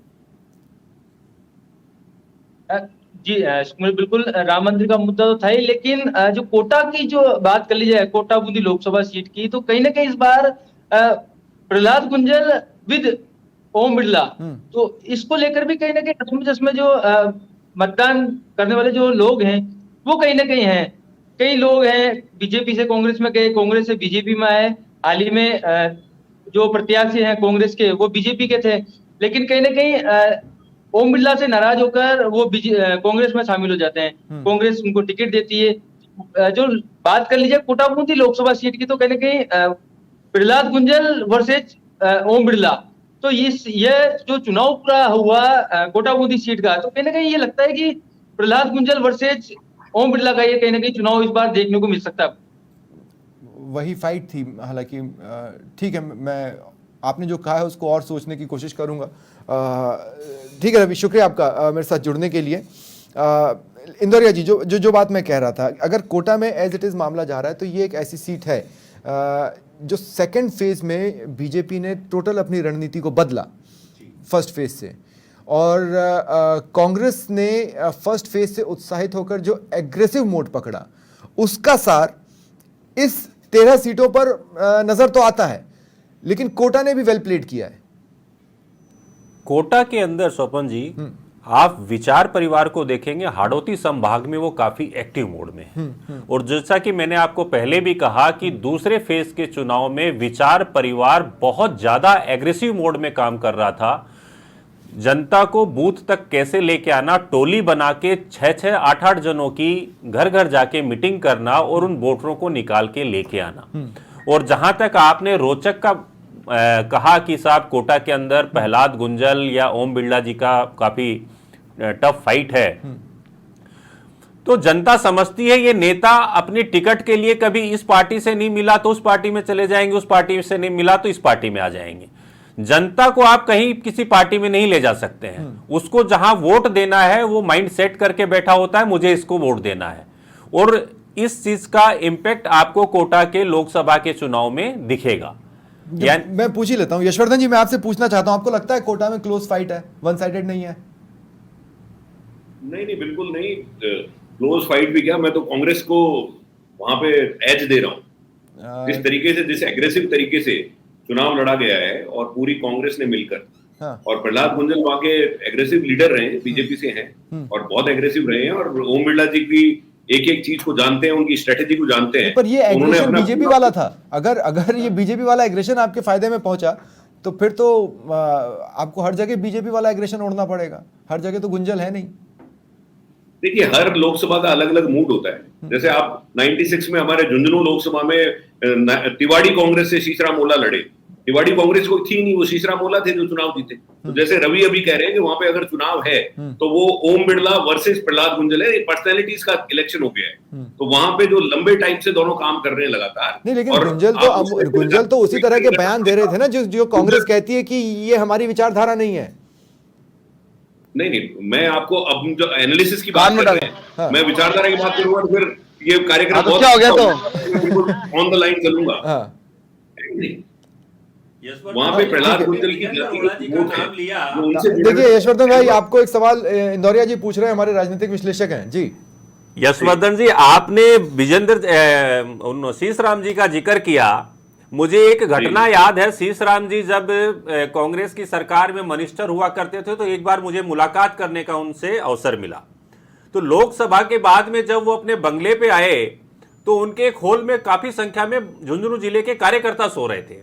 जी सुखमिल, बिल्कुल राम मंदिर का मुद्दा तो था ही, लेकिन जो कोटा की जो बात कर ली जाए, कोटा बूंदी लोकसभा सीट की, तो कहीं ना कहीं इस बार प्रहलाद गुंजल विद ओम बिरला, तो इसको लेकर भी कहीं ना कहीं कसम जो मतदान करने वाले जो लोग हैं वो कहीं ना कहीं हैं। कई लोग हैं बीजेपी से कांग्रेस में गए, कांग्रेस से बीजेपी में आए। हाल ही में जो प्रत्याशी हैं कांग्रेस के वो बीजेपी के थे, लेकिन कहीं ना कहीं ओम बिरला से नाराज होकर वो कांग्रेस में शामिल हो जाते हैं। कांग्रेस उनको टिकट देती है। जो बात कर लीजिए कोटा बूंदी लोकसभा सीट की, तो कहीं ना कहीं प्रहलाद गुंजल वर्सेज ओम बिरला, तो ये जो चुनाव पूरा हुआ कोटा बूंदी सीट का, तो कहीं ना कहीं ये लगता है कि प्रहलाद गुंजल वर्सेज ओम बिरला का ये कहीं ना कहीं चुनाव इस बार देखने को मिल सकता है। वही फाइट थी हालांकि। ठीक है, मैं आपने जो कहा है उसको और सोचने की कोशिश करूंगा। ठीक है रवि, शुक्रिया आपका मेरे साथ जुड़ने के लिए। इंदौरिया जी, जो बात मैं कह रहा था, अगर कोटा में एज इट इज़ मामला जा रहा है तो ये एक ऐसी सीट है जो सेकंड फेज में बीजेपी ने टोटल अपनी रणनीति को बदला फर्स्ट फेज से, और कांग्रेस ने फर्स्ट फेज से उत्साहित होकर जो एग्रेसिव मोड पकड़ा, उसका सार इस 13 सीटों पर नजर तो आता है, लेकिन कोटा ने भी वेल प्लेड किया है। कोटा के अंदर स्वपन जी, आप विचार परिवार को देखेंगे, हाड़ौती संभाग में वो काफी एक्टिव मोड में है। और जैसा कि मैंने आपको पहले भी कहा कि दूसरे फेज के चुनाव में विचार परिवार बहुत ज्यादा एग्रेसिव मोड में काम कर रहा था। जनता को बूथ तक कैसे लेके आना, टोली बना के 6-6, 8-8 जनों की घर घर जाके मीटिंग करना और उन वोटरों को निकाल के लेके आना। और जहां तक आपने रोचक का कहा कि साहब कोटा के अंदर प्रहलाद गुंजल या ओम बिरला जी का काफी टफ फाइट है, तो जनता समझती है ये नेता अपनी टिकट के लिए कभी इस पार्टी से नहीं मिला तो उस पार्टी में चले जाएंगे, उस पार्टी से नहीं मिला तो इस पार्टी में आ जाएंगे। जनता को आप कहीं किसी पार्टी में नहीं ले जा सकते हैं। उसको जहां वोट देना है वो माइंड सेट करके बैठा होता है, मुझे इसको वोट देना है। और इस चीज का इंपैक्ट आपको कोटा के लोकसभा के चुनाव में दिखेगा। मैं पूछ ही लेता हूं, यशवर्धन जी, मैं आपसे पूछना चाहता हूं, आपको लगता है कोटा में क्लोज फाइट है, वन साइडेड नहीं है? नहीं, बिल्कुल नहीं। क्लोज फाइट भी क्या, मैं तो कांग्रेस को वहां पे एज दे रहा हूं। जिस तरीके से, जिस एग्रेसिव तरीके से चुनाव लड़ा गया है और पूरी कांग्रेस ने मिलकर, और प्रहलाद गुंजल वहां के एग्रेसिव लीडर रहे हैं, बीजेपी से हैं और बहुत एग्रेसिव रहे हैं, और ओम बिरला जी की एक एक चीज को जानते हैं, उनकी स्ट्रेटेजी को जानते हैं। पर ये एग्रेशन बीजेपी वाला था। अगर ये बीजेपी वाला एग्रेशन आपके फायदे में पहुंचा तो फिर तो आपको हर जगह बीजेपी वाला एग्रेशन ओढ़ना पड़ेगा। हर जगह तो गुंजल है नहीं। देखिए, हर लोकसभा का अलग अलग मूड होता है। जैसे आप 96 में हमारे झुंझुनू लोकसभा में तिवाड़ी कांग्रेस से शीशराम ओला लड़े। तिवाड़ी कांग्रेस कोई थी नहीं, वो शीशराम ओला थे जो चुनाव जीते। तो जैसे रवि अभी कह रहे हैं कि वहां पे अगर चुनाव है तो वो ओम बिरला वर्सेस प्रहलाद गुंजल है, पर्सनैलिटीज का इलेक्शन हो गया है। तो वहां पे जो लंबे टाइम से दोनों काम कर रहे हैं लगातार। नहीं, लेकिन गुंजल तो उसी तरह के बयान दे रहे थे ना जो कांग्रेस कहती है कि ये हमारी विचारधारा नहीं है। नहीं, मैं आपको अब जो एनालिसिस की बात कर रहे हैं, मैं विचारधारा की बात करूंगा तो फिर ये कार्यक्रम तो क्या हो गया, तो ऑन द लाइन चलूंगा। वहां पे प्रहलाद गुंजल की नाम लिया। देखिए यशवर्धन भाई, आपको एक सवाल इंदौरिया जी पूछ रहे हैं, हमारे राजनीतिक विश्लेषक हैं जी। यशवर्धन जी, आपने विजेंद्र शीशराम जी का जिक्र किया। मुझे एक घटना याद है, शीशराम जी जब कांग्रेस की सरकार में मिनिस्टर हुआ करते थे तो एक बार मुझे मुलाकात करने का उनसे अवसर मिला। तो लोकसभा के बाद में जब वो अपने बंगले पे आए तो उनके एक हॉल में काफी संख्या में झुंझुनू जिले के कार्यकर्ता सो रहे थे।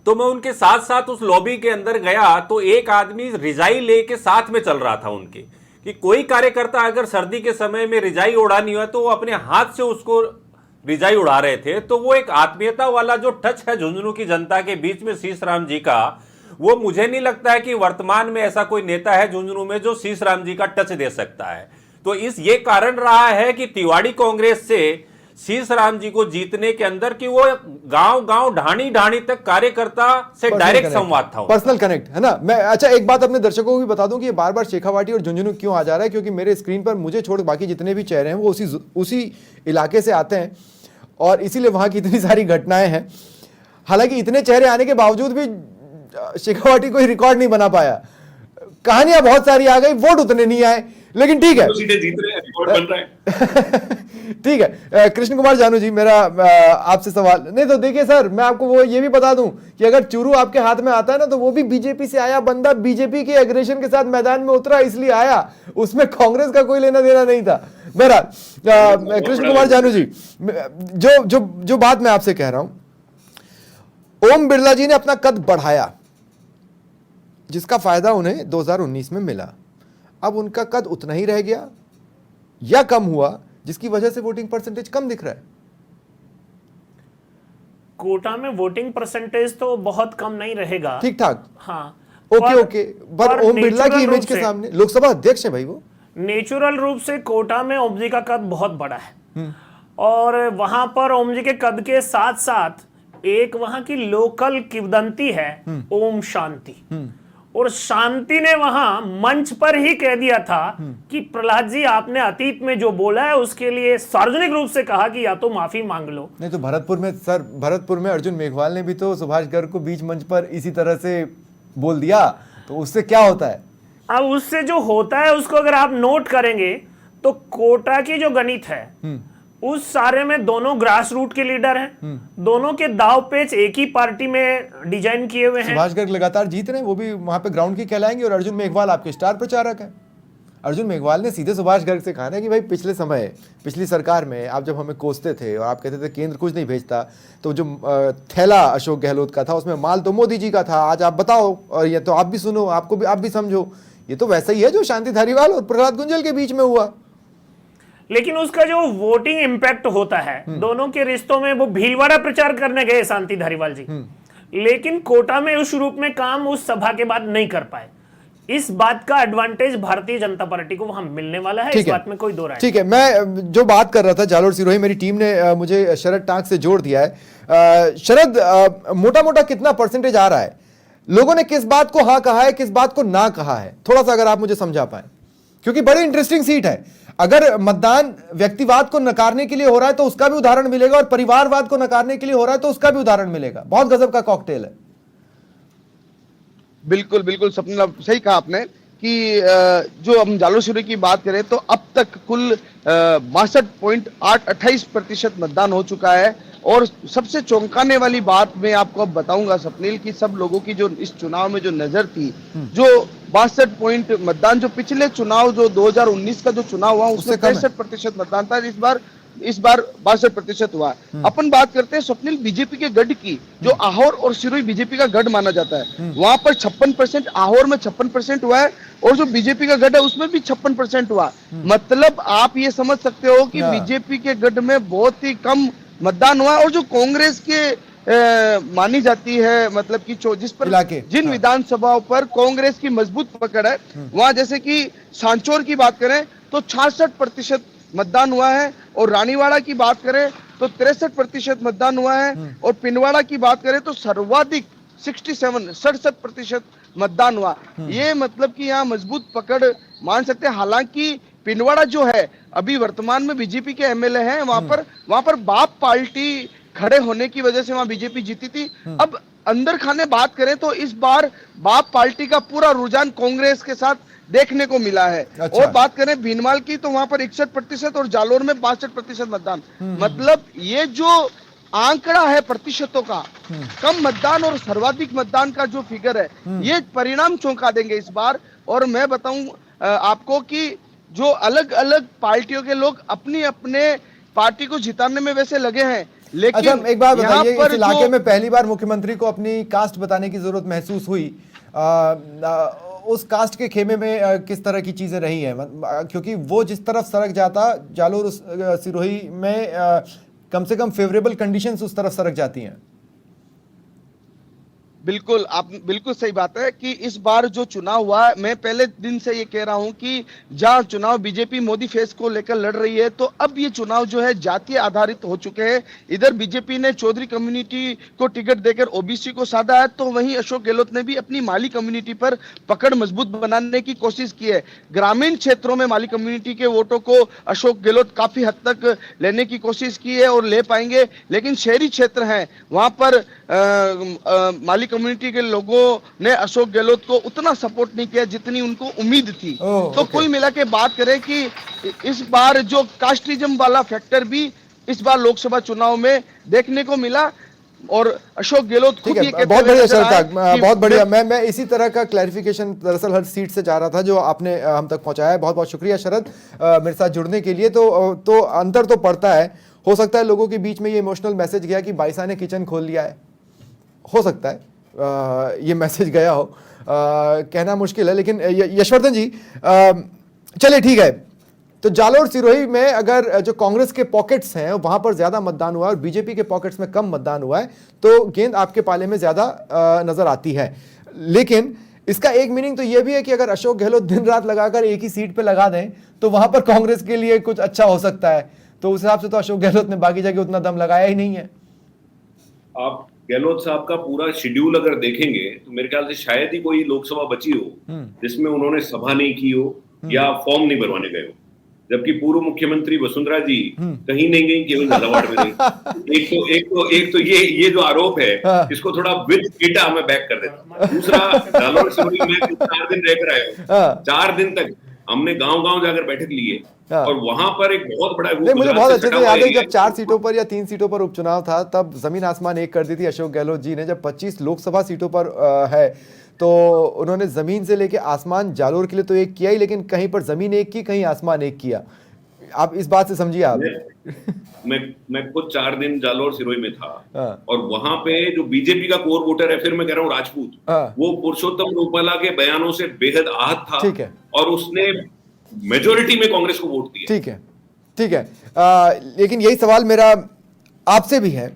तो मैं उनके साथ साथ उस लॉबी के अंदर गया तो एक आदमी रिजाई लेके साथ में चल रहा था उनके, कि कोई कार्यकर्ता अगर सर्दी के समय में रिजाई उड़ानी हो तो वो अपने हाथ से उसको रिजाई उड़ा रहे थे। तो वो एक आत्मीयता वाला जो टच है झुंझुनू की जनता के बीच में शीशराम जी का, वो मुझे नहीं लगता है कि वर्तमान में ऐसा कोई नेता है झुंझुनू में जो शीशराम जी का टच दे सकता है। तो ये कारण रहा है कि तिवाड़ी कांग्रेस से शीशराम जी को जीतने के अंदर कि वो गांव ढाणी तक कार्यकर्ता से डायरेक्ट संवाद था, पर्सनल कनेक्ट है ना। मैं अच्छा एक बात अपने दर्शकों को भी बता दूं कि ये बार बार शेखावाटी और झुंझुनू क्यों आ जा रहा है, क्योंकि मेरे स्क्रीन पर मुझे छोड़ बाकी जितने भी चेहरे हैं वो उसी इलाके से आते हैं और इसीलिए वहां की इतनी सारी घटनाएं हैं। हालांकि इतने चेहरे आने के बावजूद भी शेखावाटी कोई रिकॉर्ड नहीं बना पाया। कहानियां बहुत सारी आ गई, वोट उतने नहीं आए, लेकिन ठीक है, जीत रहे हैं, रिकॉर्ड बन रहा है। ठीक है। कृष्ण कुमार जानू जी, मेरा आपसे सवाल नहीं, तो देखिए सर, मैं आपको वो ये भी बता दूं कि अगर चूरू आपके हाथ में आता है ना तो वो भी बीजेपी से आया बंदा, बीजेपी के एग्रेशन के साथ मैदान में उतरा इसलिए आया, उसमें कांग्रेस का कोई लेना देना नहीं था। बहरहाल कृष्ण कुमार जानू जी, जो बात मैं आपसे कह रहा हूं, ओम बिरला जी ने अपना कद बढ़ाया जिसका फायदा उन्हें 2019 में मिला। अब उनका कद उतना ही रह गया या कम हुआ, जिसकी वजह से वोटिंग परसेंटेज कम दिख रहा है। कोटा में वोटिंग परसेंटेज तो बहुत कम नहीं रहेगा, ठीक ठाक, हाँ, ओके। पर ओम बिरला की इमेज के सामने लोकसभा अध्यक्ष है भाई, वो नेचुरल रूप से कोटा में ओम जी का कद बहुत बड़ा है और वहां पर ओम जी के कद के साथ साथ एक वहां की लोकल किंवदंती है ओम शांति, और शांति ने वहां मंच पर ही कह दिया था कि प्रहलाद जी, आपने अतीत में जो बोला है उसके लिए सार्वजनिक रूप से कहा कि या तो माफी मांग लो। नहीं तो भरतपुर में अर्जुन मेघवाल ने भी तो सुभाष गर्ग को बीच मंच पर इसी तरह से बोल दिया, तो उससे क्या होता है? अब उससे जो होता है उसको अगर आप नोट करेंगे तो कोटा की जो गणित है उस सारे में दोनों ग्रास रूट के लीडर हैं, दोनों के दाव पेच एक ही पार्टी में डिजाइन किए हुए हैं। सुभाष गर्ग लगातार जीत रहे हैं, वो भी वहां पे ग्राउंड की कहलाएंगे, और अर्जुन मेघवाल आपके स्टार प्रचारक हैं। अर्जुन मेघवाल ने सीधे सुभाष गर्ग से कहा ना कि भाई पिछली सरकार में आप जब हमें कोसते थे और आप कहते थे केंद्र कुछ नहीं भेजता, तो जो थैला अशोक गहलोत का था उसमें माल तो मोदी जी का था, आज आप बताओ, और ये तो आप भी सुनो, आप भी समझो, ये तो वैसा ही है जो शांति धारीवाल और प्रहलाद गुंजल के बीच में हुआ। लेकिन उसका जो वोटिंग इंपैक्ट होता है दोनों के रिश्तों में, वो भीलवाड़ा प्रचार करने गए शांति धारीवाल जी, लेकिन कोटा में उस रूप में काम उस सभा के बाद नहीं कर पाए। इस बात का एडवांटेज भारतीय जनता पार्टी को वहां मिलने वाला है, इस बात में कोई दो राय। ठीक है, मैं जो बात कर रहा था जालोर सिरोही, मेरी टीम ने मुझे शरद टांक से जोड़ दिया है। शरद, मोटा मोटा कितना परसेंटेज आ रहा है? लोगों ने किस बात को हाँ कहा है, किस बात को ना कहा है, थोड़ा सा अगर आप मुझे समझा पाए, क्योंकि बड़ी इंटरेस्टिंग सीट है। अगर मतदान व्यक्तिवाद को नकारने के लिए हो रहा है तो उसका भी उदाहरण मिलेगा, और परिवारवाद को नकारने के लिए हो रहा है तो उसका भी उदाहरण मिलेगा। बहुत गजब का कॉकटेल है। बिल्कुल बिल्कुल सपना, सही कहा आपने कि जो हम जालोर सिरोही की बात करें तो अब तक कुल 62.28% मतदान हो चुका है। और सबसे चौंकाने वाली बात मैं आपको अब बताऊंगा स्वप्निल, की सब लोगों की जो इस चुनाव में जो नजर थी, जो 62 पॉइंट मतदान, जो पिछले चुनाव जो 2019 का जो चुनाव हुआ उसमें 63% मतदान था, इस बार इस बार 62% हुआ। अपन बात करते हैं स्वप्निल बीजेपी के गढ़ की, जो आहोर और सिरोही बीजेपी का गढ़ माना जाता है, वहां पर 56%, आहोर में 56% हुआ है, और जो बीजेपी का गढ़ है उसमें भी 56% हुआ। मतलब आप ये समझ सकते हो कि बीजेपी के गढ़ में बहुत ही कम मतदान हुआ। और जो कांग्रेस के मानी जाती है, मतलब कि जिस पर जिन विधानसभाओं पर कांग्रेस की मजबूत पकड़ है, वहां जैसे कि सांचौर की बात करें तो 66% मतदान हुआ है, और रानीवाड़ा की बात करें तो 63% मतदान हुआ है, और पिंडवाड़ा की बात करें तो सर्वाधिक 67% मतदान हुआ। ये मतलब कि यहाँ मजबूत पकड़ मान सकते हैं। हालांकि पिंडवाड़ा जो है अभी वर्तमान में बीजेपी के एमएलए हैं, वहां पर बाप पार्टी खड़े होने की वजह से वहां बीजेपी जीती थी। अब अंदर खाने बात करें तो इस बार बाप पार्टी का पूरा रुझान कांग्रेस के साथ देखने को मिला है। अच्छा। और बात करें भीनमाल की तो वहां पर 61% और जालोर में 62% मतदान। मतलब ये जो आंकड़ा है प्रतिशतों का, कम मतदान और सर्वाधिक मतदान का जो फिगर है, ये परिणाम चौंका देंगे इस बार। और मैं बताऊं आपको कि जो अलग अलग पार्टियों के लोग अपनी अपने पार्टी को जिताने में वैसे लगे हैं, लेकिन अच्छा एक बात बताइए, इस इलाके जो में पहली बार मुख्यमंत्री को अपनी कास्ट बताने की जरूरत महसूस हुई, उस कास्ट के खेमे में किस तरह की चीजें रही हैं? क्योंकि वो जिस तरफ सड़क जाता, जालोर सिरोही में कम से कम फेवरेबल कंडीशंस उस तरफ सड़क जाती हैं। बिल्कुल, आप बिल्कुल सही बात है कि इस बार जो चुनाव हुआ, मैं पहले दिन से ये कह रहा हूं कि जहां चुनाव बीजेपी मोदी फेस को लेकर लड़ रही है, तो अब ये चुनाव जो है जातीय आधारित हो चुके हैं। इधर बीजेपी ने चौधरी कम्युनिटी को टिकट देकर ओबीसी को साधा है, तो वहीं अशोक गहलोत ने भी अपनी माली कम्युनिटी पर पकड़ मजबूत बनाने की कोशिश की है। ग्रामीण क्षेत्रों में माली कम्युनिटी के वोटों को अशोक गहलोत काफी हद तक लेने की कोशिश की है और ले पाएंगे, लेकिन शहरी क्षेत्र हैं वहां पर माली कम्युनिटी के लोगों ने अशोक गहलोत को उतना सपोर्ट नहीं किया जितनी उनको उम्मीद थी। तो कुल मिला के बात करें कि इस बार जो कास्टिज्म वाला फैक्टर भी इस बार लोकसभा चुनाव में देखने को मिला, और अशोक गहलोत खुद ये कहते बहुत बढ़िया शरद, बहुत बढ़िया। मैं मैं इसी तरह का क्लैरिफिकेशन दरअसल हर सीट से जा रहा था जो आपने हम तक पहुंचाया है। बहुत बहुत शुक्रिया शरद मेरे साथ जुड़ने के लिए। तो अंतर तो पड़ता है, हो सकता है लोगों के बीच में ये इमोशनल मैसेज गया कि बाईसा ने किचन खोल लिया है, हो सकता है ये मैसेज गया हो, कहना मुश्किल है। लेकिन यशवर्धन जी चलिए ठीक है, तो जालोर सिरोही में अगर जो कांग्रेस के पॉकेट्स हैं वहां पर ज्यादा मतदान हुआ है और बीजेपी के पॉकेट्स में कम मतदान हुआ है, तो गेंद आपके पाले में ज्यादा नजर आती है। लेकिन इसका एक मीनिंग तो यह भी है कि अगर अशोक गहलोत दिन रात लगाकर एक ही सीट पे लगा दें तो वहां पर कांग्रेस के लिए कुछ अच्छा हो सकता है। तो उस हिसाब से तो अशोक गहलोत ने बाकी जगह उतना दम लगाया ही नहीं है। आप गहलोत साहब का पूरा शेड्यूल अगर देखेंगे तो मेरे ख्याल से शायद ही कोई लोकसभा बची हो जिसमें उन्होंने सभा नहीं की हो या फॉर्म नहीं भरवाने गए हो, जबकि पूर्व मुख्यमंत्री वसुंधरा जी कहीं नहीं गई, केवल झालावाड़ में गई। एक तो ये जो आरोप है इसको थोड़ा विद डेटा मैं बैक कर देता हूं। दूसरा, जालोर सिरोही में 4 दिन रहकर आए हो, 4 दिन तक हमने गांव-गांव जाकर बैठक ली है, और वहां पर एक बहुत बड़ा मुझे बहुत अच्छे से याद है जब 4 सीटों पर या 3 सीटों पर उपचुनाव था तब जमीन आसमान एक कर दी थी अशोक गहलोत जी ने। जब 25 लोकसभा सीटों पर है तो उन्होंने जमीन से लेके आसमान जालोर के लिए तो एक किया ही, लेकिन कहीं पर जमीन एक की, कहीं आसमान एक किया। आप इस बात से समझिए। आप मैं खुद 4 दिन जालोर सिरोही में था, और वहां पे जो बीजेपी का कोर वोटर है, फिर मैं कह रहा हूँ राजपूत, वो पुरुषोत्तम रूपाला के बयानों से बेहद आहत था। ठीक है। और उसने मेजोरिटी में कांग्रेस को वोट दिया। ठीक है, ठीक है। लेकिन यही सवाल मेरा आपसे भी है,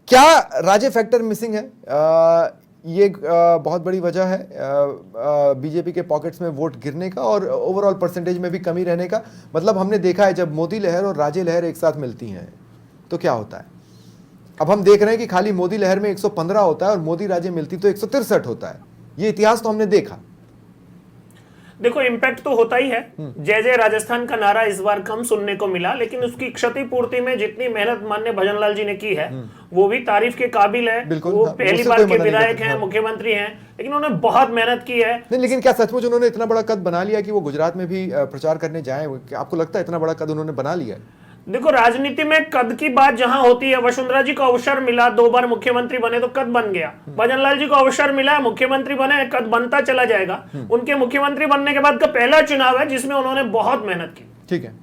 क्या राजे फैक्टर मिसिंग है? ये बहुत बड़ी वजह है बीजेपी के पॉकेट्स में वोट गिरने का और ओवरऑल परसेंटेज में भी कमी रहने का। मतलब हमने देखा है जब मोदी लहर और राजे लहर एक साथ मिलती हैं तो क्या होता है। अब हम देख रहे हैं कि खाली मोदी लहर में 115 होता है और मोदी राजे मिलती तो 163 होता है। ये इतिहास तो हमने देखा। देखो, इम्पैक्ट तो होता ही है। जय जय राजस्थान का नारा इस बार कम सुनने को मिला, लेकिन उसकी क्षतिपूर्ति में जितनी मेहनत माननीय भजनलाल जी ने की है वो भी तारीफ के काबिल है। वो पहली बार के विधायक हैं, मुख्यमंत्री हैं, लेकिन उन्होंने बहुत मेहनत की है। नहीं, लेकिन क्या सचमुच उन्होंने इतना बड़ा कद बना लिया कि वो गुजरात में भी प्रचार करने जाए? आपको लगता है इतना बड़ा कद उन्होंने बना लिया है? देखो, राजनीति में कद की बात जहां होती है, वसुंधरा जी को अवसर मिला, 2 बार मुख्यमंत्री बने तो कद बन गया। भजनलाल जी को अवसर मिला, मुख्यमंत्री बने, कद बनता चला जाएगा। उनके मुख्यमंत्री बनने के बाद का पहला चुनाव है जिसमें उन्होंने बहुत मेहनत की। ठीक है,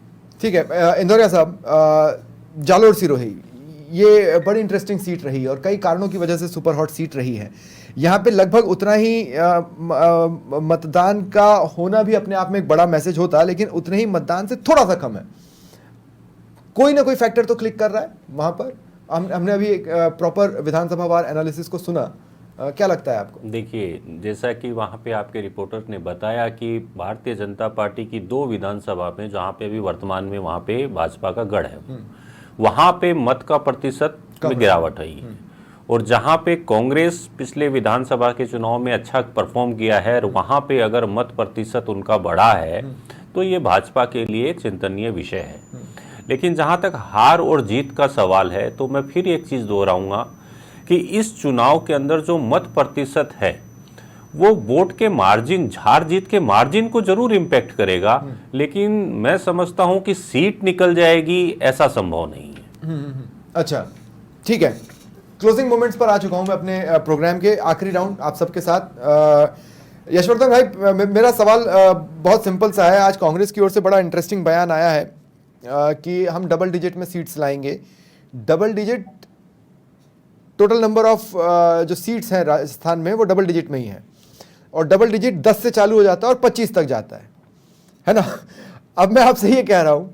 ठीक है इंदौरिया साहब, जालोर सिरोही ये बड़ी इंटरेस्टिंग सीट रही और कई कारणों की वजह से सुपर हॉट सीट रही है। यहाँ पे लगभग उतना ही मतदान का होना भी अपने आप में एक बड़ा मैसेज होता, लेकिन उतने ही मतदान से थोड़ा सा कम है। कोई ना कोई फैक्टर तो क्लिक कर रहा है वहां पर। हमने अभी एक प्रॉपर विधानसभा वार एनालिसिस को सुना, क्या लगता है आपको? देखिए, जैसा कि वहाँ पे आपके रिपोर्टर ने बताया कि भारतीय जनता पार्टी की 2 विधानसभा में, जहाँ पे अभी वर्तमान में वहाँ पे भाजपा का गढ़ है, वहाँ पे मत का प्रतिशत में गिरावट आई है। और जहाँ पे कांग्रेस पिछले विधानसभा के चुनाव में अच्छा परफॉर्म किया है और वहाँ पे अगर मत प्रतिशत उनका बढ़ा है तो ये भाजपा के लिए एक चिंतनीय विषय है। लेकिन जहाँ तक हार और जीत का सवाल है तो मैं फिर एक चीज़ दोहराऊंगा कि इस चुनाव के अंदर जो मत प्रतिशत है वो वोट के मार्जिन, हार जीत के मार्जिन को जरूर इम्पैक्ट करेगा, लेकिन मैं समझता हूं कि सीट निकल जाएगी ऐसा संभव नहीं है। अच्छा, ठीक है। क्लोजिंग मोमेंट्स पर आ चुका हूं मैं अपने प्रोग्राम के, आखिरी राउंड आप सबके साथ। यशवर्धन भाई, मेरा सवाल बहुत सिंपल सा है। आज कांग्रेस की ओर से बड़ा इंटरेस्टिंग बयान आया है कि हम डबल डिजिट में सीट्स लाएंगे। Double digit total number of जो सीट्स हैं राजस्थान में वो डबल डिजिट में ही है, और डबल डिजिट 10 से चालू हो जाता है और 25 तक जाता है ना। अब मैं आपसे ये कह रहा हूं,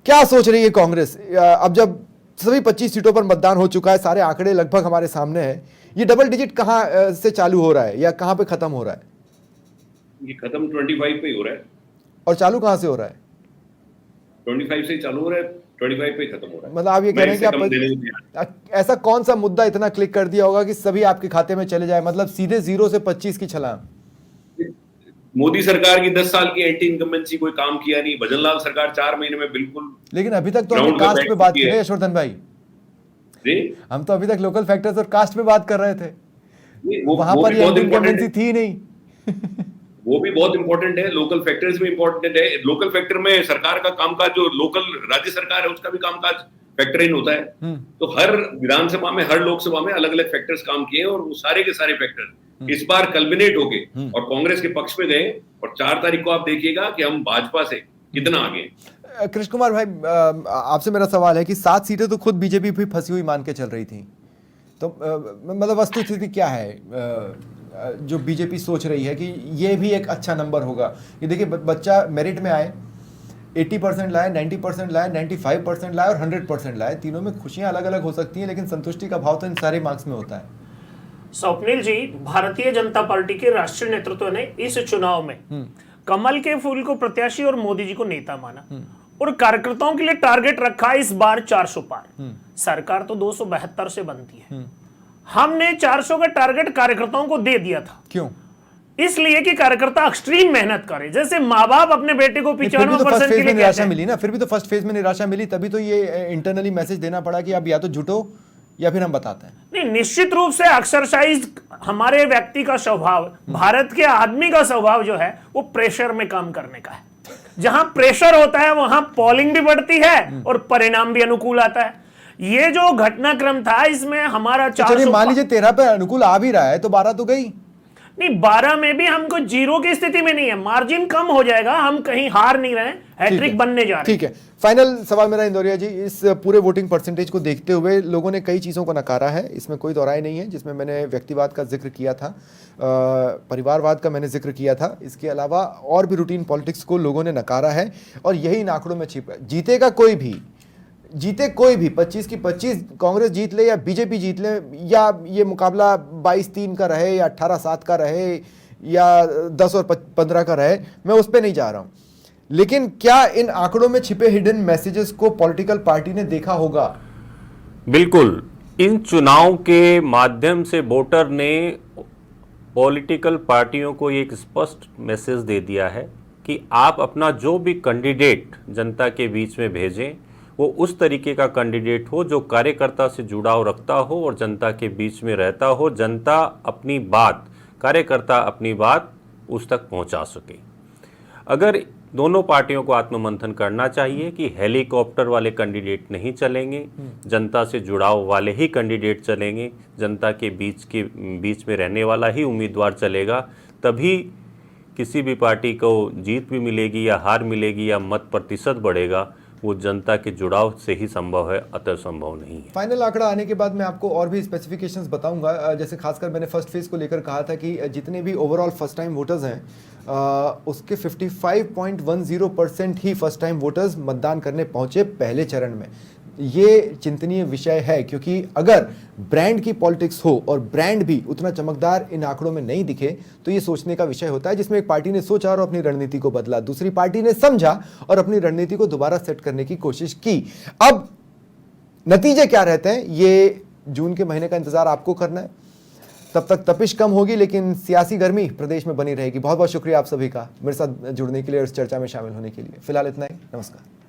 क्या सोच रही है कांग्रेस अब जब सभी 25 सीटों पर मतदान हो चुका है, सारे आंकड़े लगभग हमारे सामने हैं, ये डबल डिजिट कहां से चालू हो रहा है या कहां पे खत्म हो रहा है? ये खत्म 25 पे ही हो रहा है। और चालू कहां से हो रहा है? 25 से चालू हो रहा है, 25 पे ही खत्म हो रहा है। मतलब आप ये कह रहे हैं कि आप ऐसा कौन सा मुद्दा इतना क्लिक कर दिया होगा कि सभी आपके खाते में चले जाए, मतलब सीधे 0 से 25 की छलांग? मोदी सरकार की 10 साल की एंटी इनकम्बेंसी कोई काम किया नहीं। भजनलाल सरकार 4 महीने में बिल्कुल। लेकिन अभी तक तो हमने कास्ट पे बात की है यशवर्धन भाई जी, हम तो अभी तक लोकल फैक्टर्स और कास्ट पे बात कर रहे थे, वहां पर ये एंटी इनकम्बेंसी थी नहीं। वो भी बहुत इंपॉर्टेंट है, लोकल फैक्टर्स भी इंपॉर्टेंट है। लोकल फैक्टर में सरकार का कामकाज, जो लोकल राज्य सरकार है उसका भी कामकाज फैक्टर इन होता है। तो हर विधानसभा में, हर लोकसभा में अलग अलग फैक्टर्स काम किए और वो सारे के सारे फैक्टर इस बार कल्बिनेट हो गए और कांग्रेस के पक्ष में गए। और 4 तारीख को आप देखिएगा कि हम भाजपा से कितना आगे। कृष्ण कुमार भाई, आपसे मेरा सवाल है कि 7 सीटें तो खुद बीजेपी भी फंसी हुई मान के चल रही थी, तो मतलब वस्तुस्थिति क्या है जो बीजेपी सोच रही है कि ये भी एक अच्छा नंबर होगा? ये देखिए, बच्चा मेरिट में आए, 80% लाए, 90% लाए, 95% लाए और 100% लाए, तीनों में खुशियां अलग अलग हो सकती हैं, लेकिन संतुष्टि का भाव तो इन सारे मार्क्स में होता है। स्वप्निल जी, भारतीय जनता पार्टी के राष्ट्रीय नेतृत्व ने इस चुनाव में कमल के फूल को प्रत्याशी और मोदी जी को नेता माना और कार्यकर्ताओं के लिए टारगेट रखा इस बार 400 पार। सरकार तो 272 से बनती है, हमने 400 का टारगेट कार्यकर्ताओं को दे दिया था। क्यों? इसलिए कि कार्यकर्ता एक्सट्रीम मेहनत करे। जैसे माँ बाप अपने बेटे को 95% के लिए निराशा मिली ना, फिर भी तो फर्स्ट फेज में निराशा मिली, तभी तो ये इंटरनली मैसेज देना पड़ा कि अब या तो जुटो या फिर हम बताते हैं। नहीं, निश्चित रूप से एक्सरसाइज हमारे व्यक्ति का स्वभाव, भारत के आदमी का स्वभाव जो है वो प्रेशर में काम करने का है। जहां प्रेशर होता है वहां पोलिंग भी बढ़ती है और परिणाम भी अनुकूल आता है। ये जो घटनाक्रम था इसमें हमारा 400, मान लीजिए 13 पे अनुकूल आ भी रहा है तो 12 तो गई नहीं, 12 में भी हमको 0 की स्थिति में नहीं है, मार्जिन कम हो जाएगा, हम कहीं हार नहीं रहे, हैट्रिक बनने जा रहे हैं। ठीक है, फाइनल सवाल मेरा इंदौरिया जी, इस पूरे वोटिंग परसेंटेज को देखते हुए लोगों ने कई चीज़ों को नकारा है, इसमें कोई दोहराई नहीं है, जिसमें मैंने व्यक्तिवाद का जिक्र किया था, परिवारवाद का मैंने जिक्र किया था, इसके अलावा और भी रूटीन पॉलिटिक्स को लोगों ने नकारा है और यही इन आंकड़ों में छिपा है। जीतेगा कोई भी, जीते कोई भी, 25 की 25 कांग्रेस जीत ले या बीजेपी जीत ले, या ये मुकाबला 22-3 का रहे या 18-7 का रहे या 10 और 15 का रहे, मैं उस पर नहीं जा रहा हूं, लेकिन क्या इन आंकड़ों में छिपे हिडन मैसेजेस को पॉलिटिकल पार्टी ने देखा होगा? बिल्कुल, इन चुनाव के माध्यम से वोटर ने पॉलिटिकल पार्टियों को एक स्पष्ट मैसेज दे दिया है कि आप अपना जो भी कैंडिडेट जनता के बीच में भेजें वो उस तरीके का कैंडिडेट हो जो कार्यकर्ता से जुड़ाव रखता हो और जनता के बीच में रहता हो, जनता अपनी बात, कार्यकर्ता अपनी बात उस तक पहुंचा सके। अगर दोनों पार्टियों को आत्ममंथन करना चाहिए कि हेलीकॉप्टर वाले कैंडिडेट नहीं चलेंगे, जनता से जुड़ाव वाले ही कैंडिडेट चलेंगे, जनता के बीच में रहने वाला ही उम्मीदवार चलेगा, तभी किसी भी पार्टी को जीत भी मिलेगी या हार मिलेगी या मत प्रतिशत बढ़ेगा, वो जनता के जुड़ाव से ही संभव है, अतर संभव नहीं है। फाइनल आंकड़ा आने के बाद मैं आपको और भी स्पेसिफिकेशंस बताऊंगा। जैसे खासकर मैंने फर्स्ट फेज को लेकर कहा था कि जितने भी ओवरऑल फर्स्ट टाइम वोटर्स हैं उसके 55.10% ही फर्स्ट टाइम वोटर्स मतदान करने पहुंचे पहले चरण में। ये चिंतनीय विषय है, क्योंकि अगर ब्रांड की पॉलिटिक्स हो और ब्रांड भी उतना चमकदार इन आंकड़ों में नहीं दिखे तो ये सोचने का विषय होता है, जिसमें एक पार्टी ने सोचा और अपनी रणनीति को बदला, दूसरी पार्टी ने समझा और अपनी रणनीति को दोबारा सेट करने की कोशिश की। अब नतीजे क्या रहते हैं ये जून के महीने का इंतजार आपको करना है। तब तक तपिश कम होगी लेकिन सियासी गर्मी प्रदेश में बनी रहेगी। बहुत बहुत शुक्रिया आप सभी का मेरे साथ जुड़ने के लिए और इस चर्चा में शामिल होने के लिए। फिलहाल इतना ही, नमस्कार।